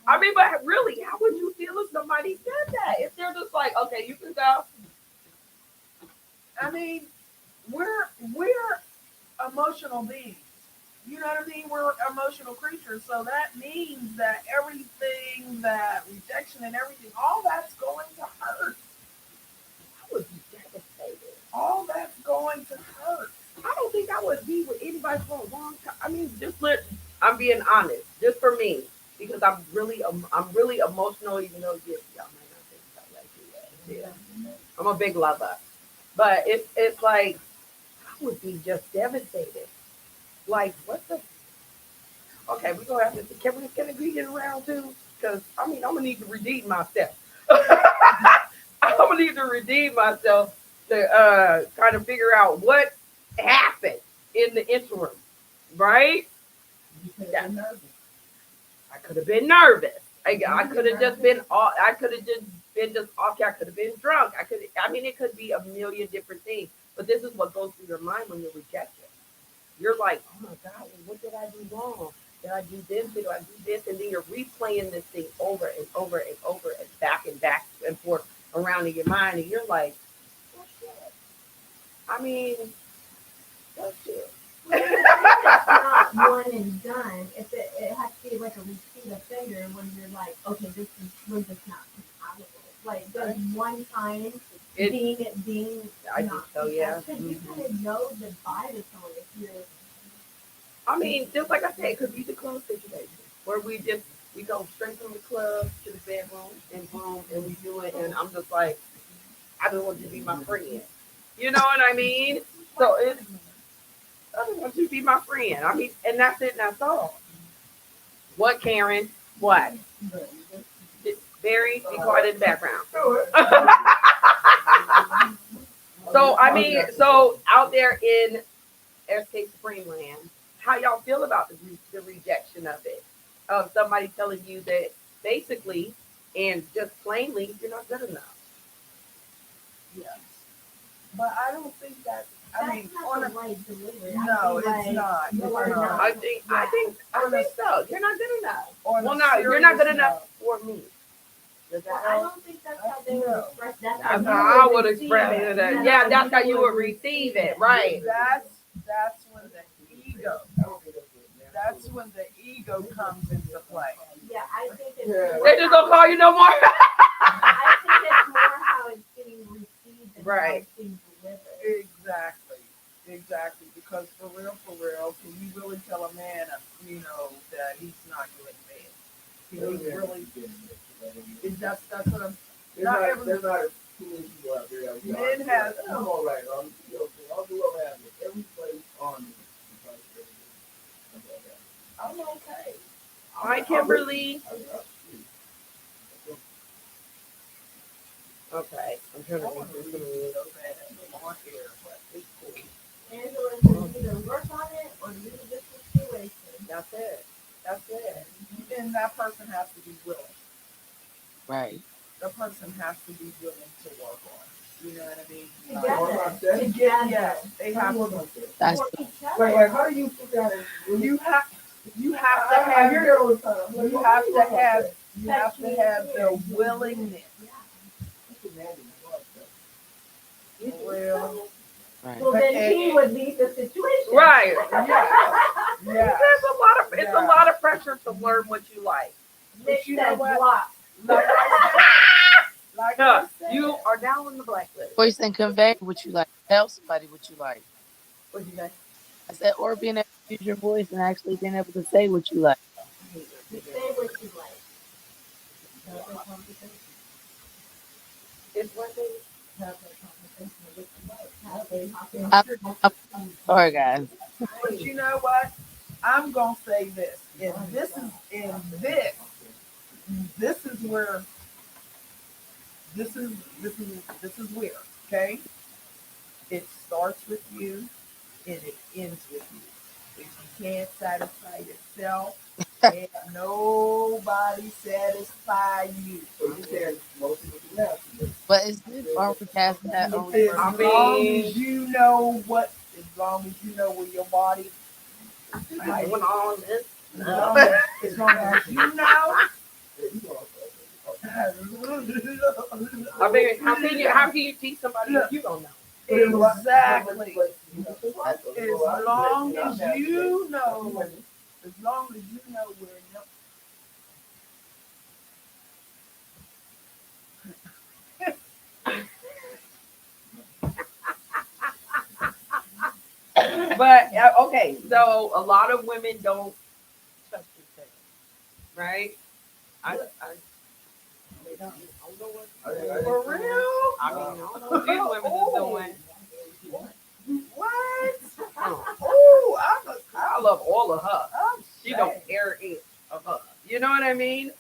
Speaker 2: I mean, but really, how would you feel if somebody said that? If they're just like, okay, you can go.
Speaker 1: I mean, we're emotional beings. You know what I mean? We're emotional creatures. So that means that everything, that rejection and everything, all that's going to hurt.
Speaker 2: I would be devastated.
Speaker 1: All that's going to hurt.
Speaker 2: I don't think I would be with anybody for a long time. I mean, I'm being honest, just for me, because I'm really emotional. Even though y'all might not think so, like yeah, I'm a big lover, but it's like I would be just devastated. Like what the? Okay, we gonna have to. Can we get around too? Because I mean, I'm gonna need to redeem myself. I'm gonna need to redeem myself to kind of figure out what happened in the interim, right?
Speaker 5: You could have been nervous.
Speaker 2: I could have been nervous. I could have just been off. I could have just been off. I could have been drunk. I mean, it could be a million different things. But this is what goes through your mind when you're rejected. You're like, oh my God, what did I do wrong? Did I do this? Did I do this? And then you're replaying this thing over and over and over and back and forth around in your mind. And you're like, oh shit. I mean, oh shit.
Speaker 3: It's not one and done. It has to be like a repeat offender when you're like, okay, we're just not compatible. Like does one time being
Speaker 2: I think so, yeah.
Speaker 3: Because you kind of know the vibe of someone if you're.
Speaker 2: I mean, just like I said, it could be the club situation where we go straight from the club to the bedroom and boom, and we do it, and I'm just like, I just want you to be my friend. You know what I mean? So I just want you to be my friend. I mean, and that's it, and that's all. What, Karen? What? Barry, be quiet in the background. So I mean, so out there in SK Supreme land, how y'all feel about the rejection of it? Of somebody telling you that basically and just plainly you're not good enough.
Speaker 1: Yes. But I don't think that. I mean,
Speaker 3: That's
Speaker 1: on
Speaker 3: not
Speaker 1: a,
Speaker 3: the right delivery.
Speaker 1: no,
Speaker 3: I feel
Speaker 1: it's
Speaker 3: like
Speaker 1: not.
Speaker 3: you
Speaker 1: It's
Speaker 3: are
Speaker 1: not.
Speaker 3: not.
Speaker 2: I think so. You're not good enough.
Speaker 1: On
Speaker 2: Well,
Speaker 1: a
Speaker 2: no, you're not good
Speaker 1: serious
Speaker 2: enough
Speaker 1: note.
Speaker 2: for me. Does
Speaker 3: Well,
Speaker 2: that
Speaker 3: I
Speaker 2: help?
Speaker 3: don't think that's how they would express. That's
Speaker 2: That's
Speaker 3: how
Speaker 2: how I
Speaker 3: you
Speaker 2: would
Speaker 3: receive
Speaker 2: express
Speaker 3: it.
Speaker 2: it. Yeah, that's how you would receive it, right?
Speaker 1: That's when the ego.
Speaker 5: I don't think that's
Speaker 1: That's when the ego comes into play.
Speaker 3: Yeah, I think it's
Speaker 5: Yeah.
Speaker 3: more
Speaker 2: They just don't call you no more.
Speaker 3: I think it's more how it's getting received and how
Speaker 2: Right.
Speaker 3: it's being delivered.
Speaker 1: Exactly. Exactly. Because for real, can you really tell a man, that he's not good man? Can you really? That's what I'm. Not every
Speaker 5: there's not as too many people out there that
Speaker 1: Men have-
Speaker 5: I'm all right. I'll do what I have. Every place on me.
Speaker 1: I'm okay.
Speaker 2: Hi, Kimberly. Okay, I'm trying
Speaker 1: I
Speaker 2: to
Speaker 1: want to
Speaker 2: read
Speaker 1: read
Speaker 2: this.
Speaker 1: so bad on air, but it's cool.
Speaker 3: Angela says either work on it or leave the situation.
Speaker 2: That's it. That's it.
Speaker 1: And that person has to be willing.
Speaker 4: Right.
Speaker 1: The person has to be willing to work on it. You know what I mean?
Speaker 3: Together. Together.
Speaker 1: Yes, they have to.
Speaker 4: That's
Speaker 3: For each other.
Speaker 5: Like, how do you put that in?
Speaker 1: You have to
Speaker 5: I
Speaker 1: have.
Speaker 5: hear that all the time. I'm like,
Speaker 1: You
Speaker 5: well,
Speaker 1: have
Speaker 5: what
Speaker 1: to
Speaker 5: do you
Speaker 1: have.
Speaker 5: want
Speaker 1: You have to have the willingness.
Speaker 3: Yeah.
Speaker 5: That's demanding. I like that.
Speaker 3: You
Speaker 1: For
Speaker 3: think
Speaker 1: real.
Speaker 3: so?
Speaker 4: right.
Speaker 3: Well, then he would leave the situation.
Speaker 2: Right.
Speaker 1: Yeah.
Speaker 2: It's a lot of pressure to learn what you like.
Speaker 3: Nick
Speaker 1: you know
Speaker 3: said
Speaker 1: what?
Speaker 3: block.
Speaker 1: Like I said. Like I said.
Speaker 2: You are down on the blacklist.
Speaker 4: Voice and convey what you like. Tell somebody what you like.
Speaker 2: What you say?
Speaker 4: I said, or being able to use your voice and actually being able to say what you like.
Speaker 3: You say what you like.
Speaker 2: It's one thing.
Speaker 4: I'm sorry, guys.
Speaker 1: But you know what? I'm gonna say this. And this is where this is where, okay? It starts with you and it ends with you. If you can't satisfy yourself, can't nobody satisfy you.
Speaker 5: So you said most people do that.
Speaker 4: But is this, are we passing that on?
Speaker 1: As
Speaker 2: I
Speaker 1: long
Speaker 2: mean-
Speaker 1: as you know where your body
Speaker 2: Going on this.
Speaker 1: as long as you know.
Speaker 2: I mean, how can you teach somebody if you don't know?
Speaker 1: Exactly. As long as you know where your
Speaker 2: But okay, so a lot of women don't trust themselves, right? I don't know what.
Speaker 1: for real.
Speaker 2: I mean, I don't know what these women is doing.
Speaker 1: What?
Speaker 2: Oh,
Speaker 1: Oh,
Speaker 2: I love all of her.
Speaker 1: I'm
Speaker 2: She don't care it of her. You know what I mean?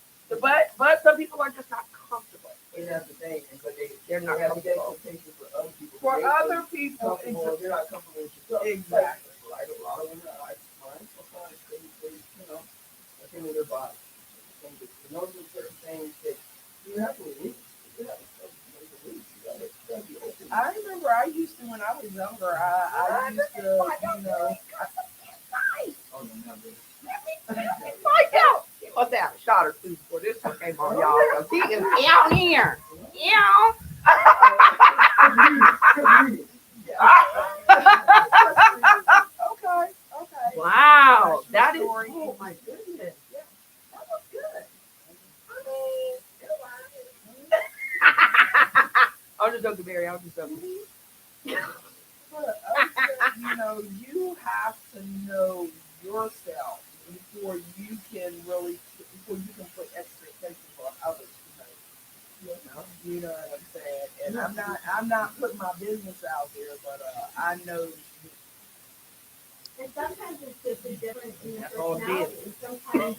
Speaker 2: But some people are just not comfortable.
Speaker 5: And that's the thing. But
Speaker 2: They're not
Speaker 5: they have
Speaker 2: comfortable.
Speaker 5: expectations for other people.
Speaker 1: For
Speaker 5: They
Speaker 1: other
Speaker 5: feel
Speaker 1: people,
Speaker 5: comfortable, they're not comfortable with yourself.
Speaker 1: Exactly.
Speaker 5: Like a lot of women are like mine. Sometimes they think of their body. And those are certain things that you have to release. You have to release. You gotta be open.
Speaker 1: I remember I used to when I was younger. I used to,
Speaker 5: Oh, no, not really.
Speaker 2: Find out. He must have a shot or two before this one came on, y'all. 'Cause he is down here. Yeah.
Speaker 1: Okay.
Speaker 2: Wow, that is.
Speaker 1: Story.
Speaker 2: Oh my goodness.
Speaker 1: That was good.
Speaker 2: I'm just joking, Barry. I'm just joking.
Speaker 1: But you have to know yourself before you can put expectations on others. You know what I'm saying? And I'm not putting my business out there, but I know.
Speaker 3: And sometimes it's just a difference in the
Speaker 2: That's all it
Speaker 3: personality. Sometimes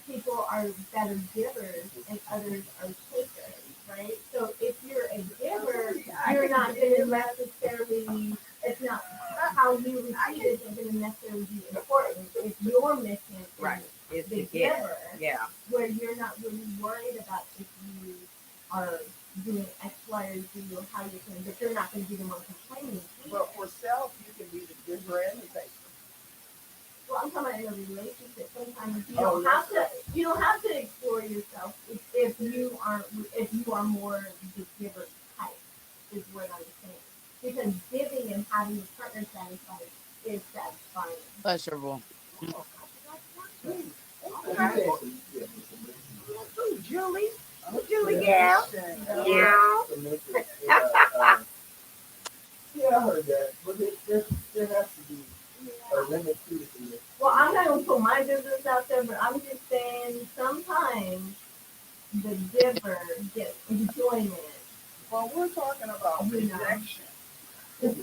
Speaker 3: people are better givers and others are takers, right? So if you're a giver, you're not going to necessarily, it's not how you receive it isn't going to necessarily be important. If your mission is
Speaker 2: Right. It's
Speaker 3: the
Speaker 2: the gift.
Speaker 3: giver,
Speaker 2: Yeah.
Speaker 3: where you're not really worried about if you are doing X, Y, or Z or how you're doing, but you're not going to be the one complaining. either.
Speaker 1: But for self, you can be the giver and the taker.
Speaker 3: Well, I'm talking about in a relationship. Sometimes you
Speaker 1: Oh,
Speaker 3: don't have to explore yourself if you are more the giver type is what I'm saying. Because giving and having your partner satisfied is satisfying. satisfying.
Speaker 4: Pleasurable.
Speaker 1: Oh,
Speaker 5: What you
Speaker 1: okay.
Speaker 5: saying? Yeah,
Speaker 2: Ooh, Julie. Julie,
Speaker 5: yeah.
Speaker 2: yeah.
Speaker 1: Yeah.
Speaker 5: Yeah, I heard that, but there has to be a limit to it.
Speaker 3: Well, I'm not gonna put my business out there, but I'm just saying sometimes the giver gets enjoyment.
Speaker 1: Well, we're talking about
Speaker 3: You know.
Speaker 1: rejection. We're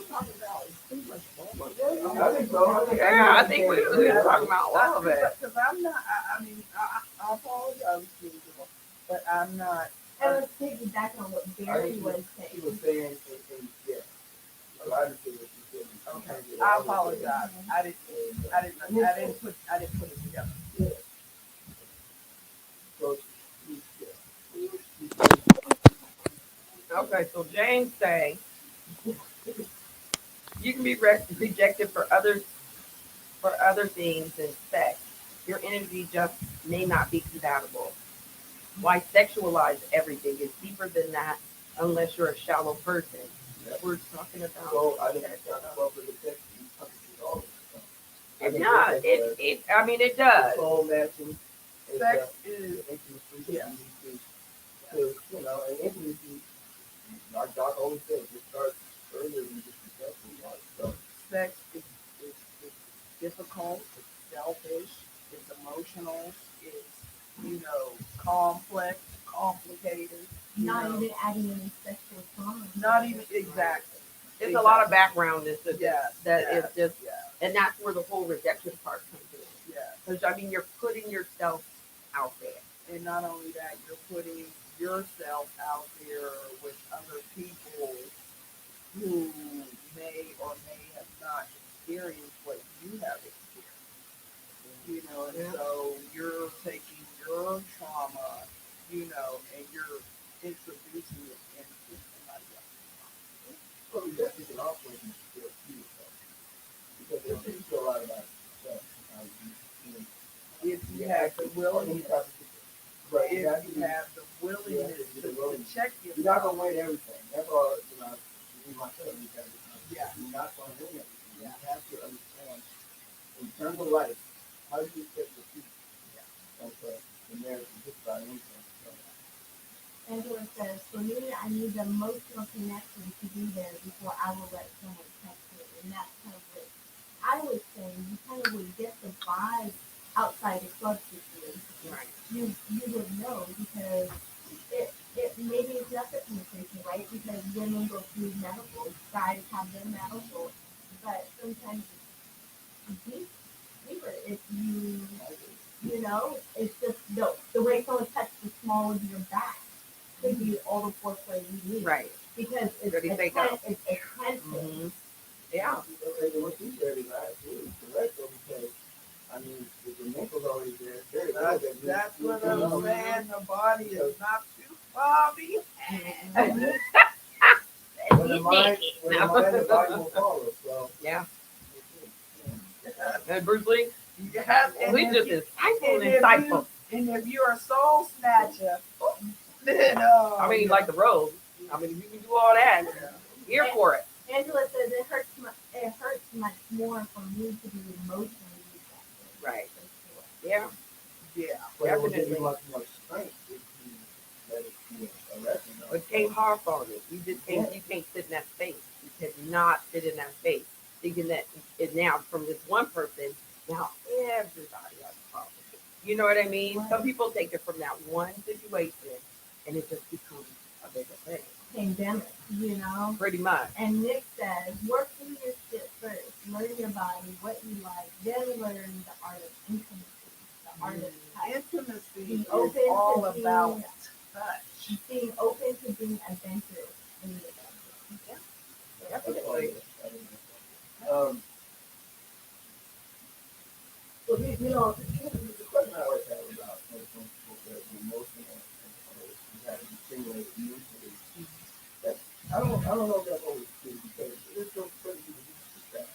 Speaker 1: talking about too much love.
Speaker 5: I think so.
Speaker 2: Yeah, I think we're talking about all of it.
Speaker 1: Because I'm not, I mean, I apologize to you, but I'm not.
Speaker 3: And let's piggyback on what
Speaker 5: I
Speaker 3: Barry
Speaker 5: think
Speaker 3: was
Speaker 5: she was
Speaker 3: saying.
Speaker 5: saying, yeah, a lot of things she said.
Speaker 1: Okay, I apologize. I didn't put it together.
Speaker 5: Yeah. So, yeah.
Speaker 2: Okay, so James say you can be rejected for other things than sex. Your energy just may not be compatible. Why sexualize everything? It's deeper than that unless you're a shallow person. We're talking about.
Speaker 5: So, I didn't talk about the text. All of it.
Speaker 2: Yeah, I mean, it does.
Speaker 5: Soul matching.
Speaker 1: Sex is,
Speaker 5: Intimacy.
Speaker 1: yeah.
Speaker 5: Because, you know, and intimacy, like Doc always says, it starts earlier than just the sexual part. So,
Speaker 1: sex is difficult, it's selfish, it's emotional, it's complex, complicated.
Speaker 3: Not even adding any sexual trauma.
Speaker 1: Not even exactly.
Speaker 2: It's a lot of background into this
Speaker 1: Yes,
Speaker 2: that
Speaker 1: yes,
Speaker 2: is just,
Speaker 1: yeah,
Speaker 2: and that's where the whole rejection part comes in.
Speaker 1: yeah.
Speaker 2: Because I mean, you're putting yourself out there.
Speaker 1: And not only that, you're putting yourself out there with other people who may or may have not experienced what you have experienced. And
Speaker 2: Yeah.
Speaker 1: so you're taking your trauma, and you're introducing it into somebody else.
Speaker 5: so rejection can also be still too. Because they teach you a lot about yourself.
Speaker 1: If you have the willingness,
Speaker 5: Right,
Speaker 1: if
Speaker 5: exactly.
Speaker 1: you have the willingness to check
Speaker 5: You're not
Speaker 1: yourself.
Speaker 5: gonna win everything. That's all. Me myself.
Speaker 1: Yeah.
Speaker 5: You're not gonna win everything. You have to understand, in terms of life, how do you set your future? Yeah. Okay. And there's just about anything. So,
Speaker 3: Angela says, for me, I need the emotional connection to be there before I will let someone touch me. And that's kind of what I was saying. You kind of would get the vibe outside the club situation.
Speaker 2: Right.
Speaker 3: You would know because it maybe it's not the penetration, right? Because women go through medical, guys have their medical, but sometimes it's deeper if it's just the way someone touched the small of your back could be all the foreplay you need.
Speaker 2: Right.
Speaker 3: Because it's
Speaker 2: What do you think of?
Speaker 3: it's expensive.
Speaker 2: Mm-hmm. Yeah.
Speaker 5: and what you said is absolutely correct, though, because I mean, if the mental's already there, very well.
Speaker 1: That's what I'm saying. The body is not too far behind.
Speaker 5: When the mind, the body will follow. So
Speaker 2: Yeah. And Bruce Lee,
Speaker 1: Yeah,
Speaker 2: we just insightful and insightful.
Speaker 1: And if you're a soul snatcher, then
Speaker 2: I mean, like the road. I mean, you can do all that. Here for it.
Speaker 3: Angela says it hurts much more for me to be emotionally rejected.
Speaker 2: Right.
Speaker 3: For sure.
Speaker 2: Yeah.
Speaker 1: yeah.
Speaker 5: but it will give
Speaker 2: Definitely.
Speaker 5: you much more strength if you let it be a lesson.
Speaker 2: It came hard for me. You can't sit in that space. You cannot sit in that space thinking that it now from this one person, now everybody has a problem. You know what I mean? Some people take it from that one situation and it just becomes a bigger thing.
Speaker 3: Pandemic,
Speaker 2: Pretty much.
Speaker 3: And Nick says, work through your shit first. Learn your body, what you like, then learn the art of intimacy, the art of touch.
Speaker 1: Intimacy
Speaker 3: Be
Speaker 1: is
Speaker 3: open
Speaker 1: all
Speaker 3: to
Speaker 1: about touch.
Speaker 3: Being open to being adventurous in the bedroom.
Speaker 2: Definitely.
Speaker 5: So the question I always have about emotional and having to stimulate mutually. I don't know if that's always true because it's so crazy to do that.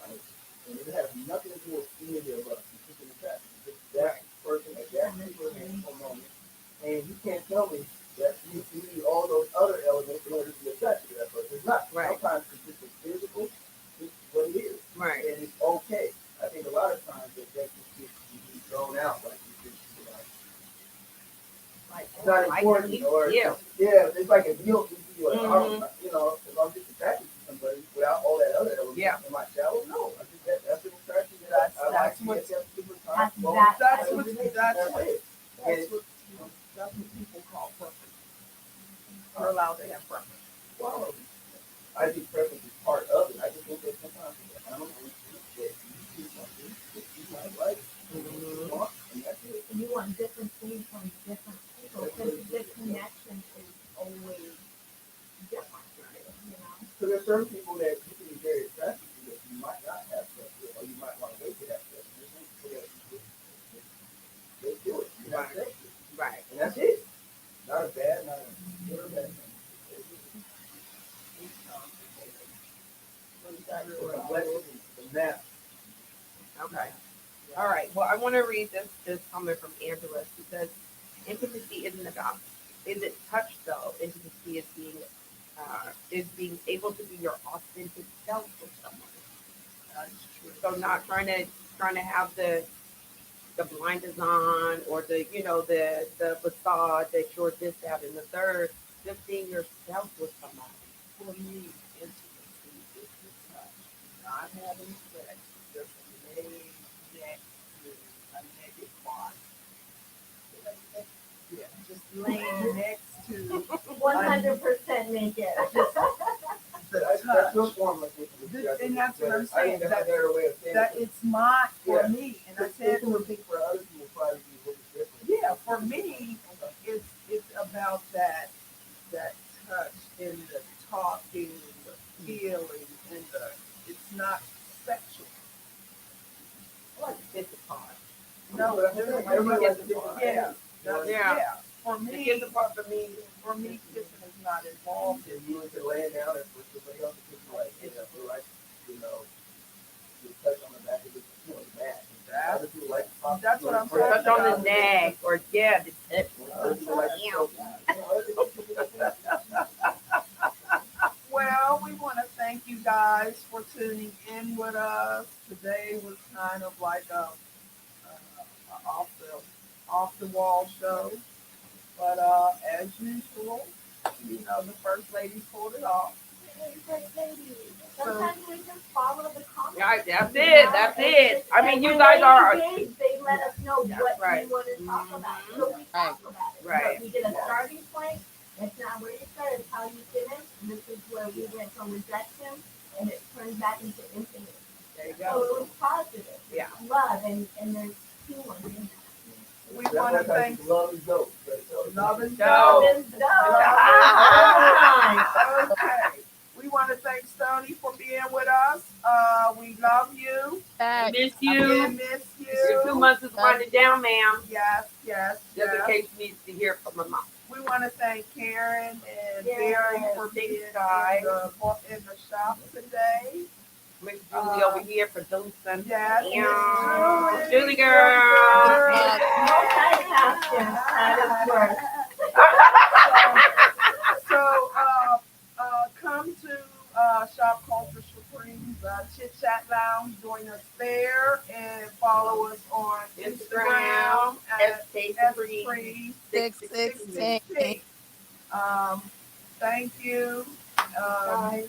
Speaker 5: Right? And it has nothing to do with any of us. It's just an attack. It's that person at that particular moment. And you can't tell me that you need all those other elements in order to be attached to that person. It's not.
Speaker 2: Right.
Speaker 5: Sometimes it's just a physical, it's what it is.
Speaker 2: Right.
Speaker 5: okay. I think a lot of times that just gets thrown out, like you just
Speaker 2: Like,
Speaker 5: it's not
Speaker 2: I
Speaker 5: important,
Speaker 2: need
Speaker 5: or
Speaker 2: you.
Speaker 5: yeah, it's like a guilt to you. Like,
Speaker 2: Mhm.
Speaker 5: you know, if I'm just attracted to somebody without all that other element,
Speaker 2: Yeah.
Speaker 5: am I shallow? No, I think that's an attraction.
Speaker 1: That's
Speaker 5: what
Speaker 1: what
Speaker 3: That's that.
Speaker 1: that's what
Speaker 5: it.
Speaker 1: that's what people call preference. Are allowed to have preference.
Speaker 5: Well, I think preference is part of it. I just think that sometimes I don't know that you do something that you might like,
Speaker 2: Mhm.
Speaker 5: want, and that's it.
Speaker 3: And you want different things from different people because the connection is always different, you know?
Speaker 5: So there's certain people that you can be very attracted to that you might not have sex with, or you might want to wait to have sex with. There's some people that they do it. You have sex with.
Speaker 2: Right.
Speaker 5: And that's it. Not a bad, not a good or bad thing. That.
Speaker 2: Okay. All right. Well, I want to read this comment from Angela. She says, "Intimacy isn't about isn't touch though. Intimacy is being able to be your authentic self with someone.
Speaker 1: That's true.
Speaker 2: So not trying to have the blinders on or the facade that you're this, that, and the third. Just being yourself with somebody.
Speaker 1: For me, intimacy is the touch. Not having sex, just laying next to a naked body. Yeah, just laying next to
Speaker 3: 100% naked.
Speaker 5: That's your form of intimacy.
Speaker 1: and that's what I'm
Speaker 5: I
Speaker 1: saying.
Speaker 5: think that's a better way of saying
Speaker 1: That
Speaker 5: it.
Speaker 1: it's my for
Speaker 5: Yeah.
Speaker 1: me, and I said
Speaker 5: Intimacy for other people probably be a little different.
Speaker 1: yeah, for me, it's about that touch and the talking, and the feeling, and the it's not sexual.
Speaker 2: I like to kiss the part.
Speaker 1: No,
Speaker 5: Everybody likes to be
Speaker 1: yeah,
Speaker 2: Yeah.
Speaker 1: For
Speaker 2: The
Speaker 1: me,
Speaker 2: kiss the part for me.
Speaker 1: kissing is not involved
Speaker 5: And you into laying down and for somebody else to kiss like, you know, you touch on the back of the, back. Other people like to talk.
Speaker 1: That's what I'm
Speaker 2: Or touch on the neck, or yeah, the tip.
Speaker 5: Other people like to choke.
Speaker 1: Well, we want to thank you guys for tuning in with us. Today was kind of like a off the wall show, but as usual, the first lady pulled it off.
Speaker 3: Sometimes we just follow the comments.
Speaker 2: Right, that's
Speaker 3: you
Speaker 2: it.
Speaker 3: know,
Speaker 2: That's
Speaker 3: and-
Speaker 2: it. I mean,
Speaker 3: and
Speaker 2: you
Speaker 3: when
Speaker 2: guys
Speaker 3: they
Speaker 2: are
Speaker 3: engage, they let us know
Speaker 2: That's
Speaker 3: what
Speaker 2: right.
Speaker 3: we want to talk about. So we talk about it.
Speaker 2: Right.
Speaker 3: So we get a starting point. That's not where you start. It's how you finish. And this is where we went from rejection, and it turned back into intimacy.
Speaker 2: There you
Speaker 3: So
Speaker 2: go.
Speaker 3: it was positive.
Speaker 2: Yeah.
Speaker 3: Love, and there's humor in that.
Speaker 1: We want to thank
Speaker 5: Love is dope.
Speaker 1: Love and
Speaker 2: Dope.
Speaker 1: Dope.
Speaker 3: Love is dope.
Speaker 1: Okay. We want to thank Stoney for being with us. We love you.
Speaker 2: I miss
Speaker 1: We
Speaker 2: you.
Speaker 1: miss
Speaker 2: Your 2
Speaker 1: you.
Speaker 2: months is winding down, ma'am.
Speaker 1: Yes.
Speaker 2: Just in case you need to hear from my mom.
Speaker 1: We want to thank Karen and
Speaker 3: Yes.
Speaker 1: Barry for being in the shop today.
Speaker 2: Miss Julie over here for Dawson.
Speaker 1: Yes.
Speaker 2: Yeah.
Speaker 1: Miss
Speaker 2: Julie girl.
Speaker 3: Multitasking at its worst.
Speaker 1: So, come to Shopkulture Supreme's Chit Chat Lounge. Join us there and follow us on Instagram at
Speaker 2: SK
Speaker 1: Supreme
Speaker 4: 616.
Speaker 1: Thank you.
Speaker 2: Bye.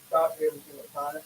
Speaker 5: Stop every single time.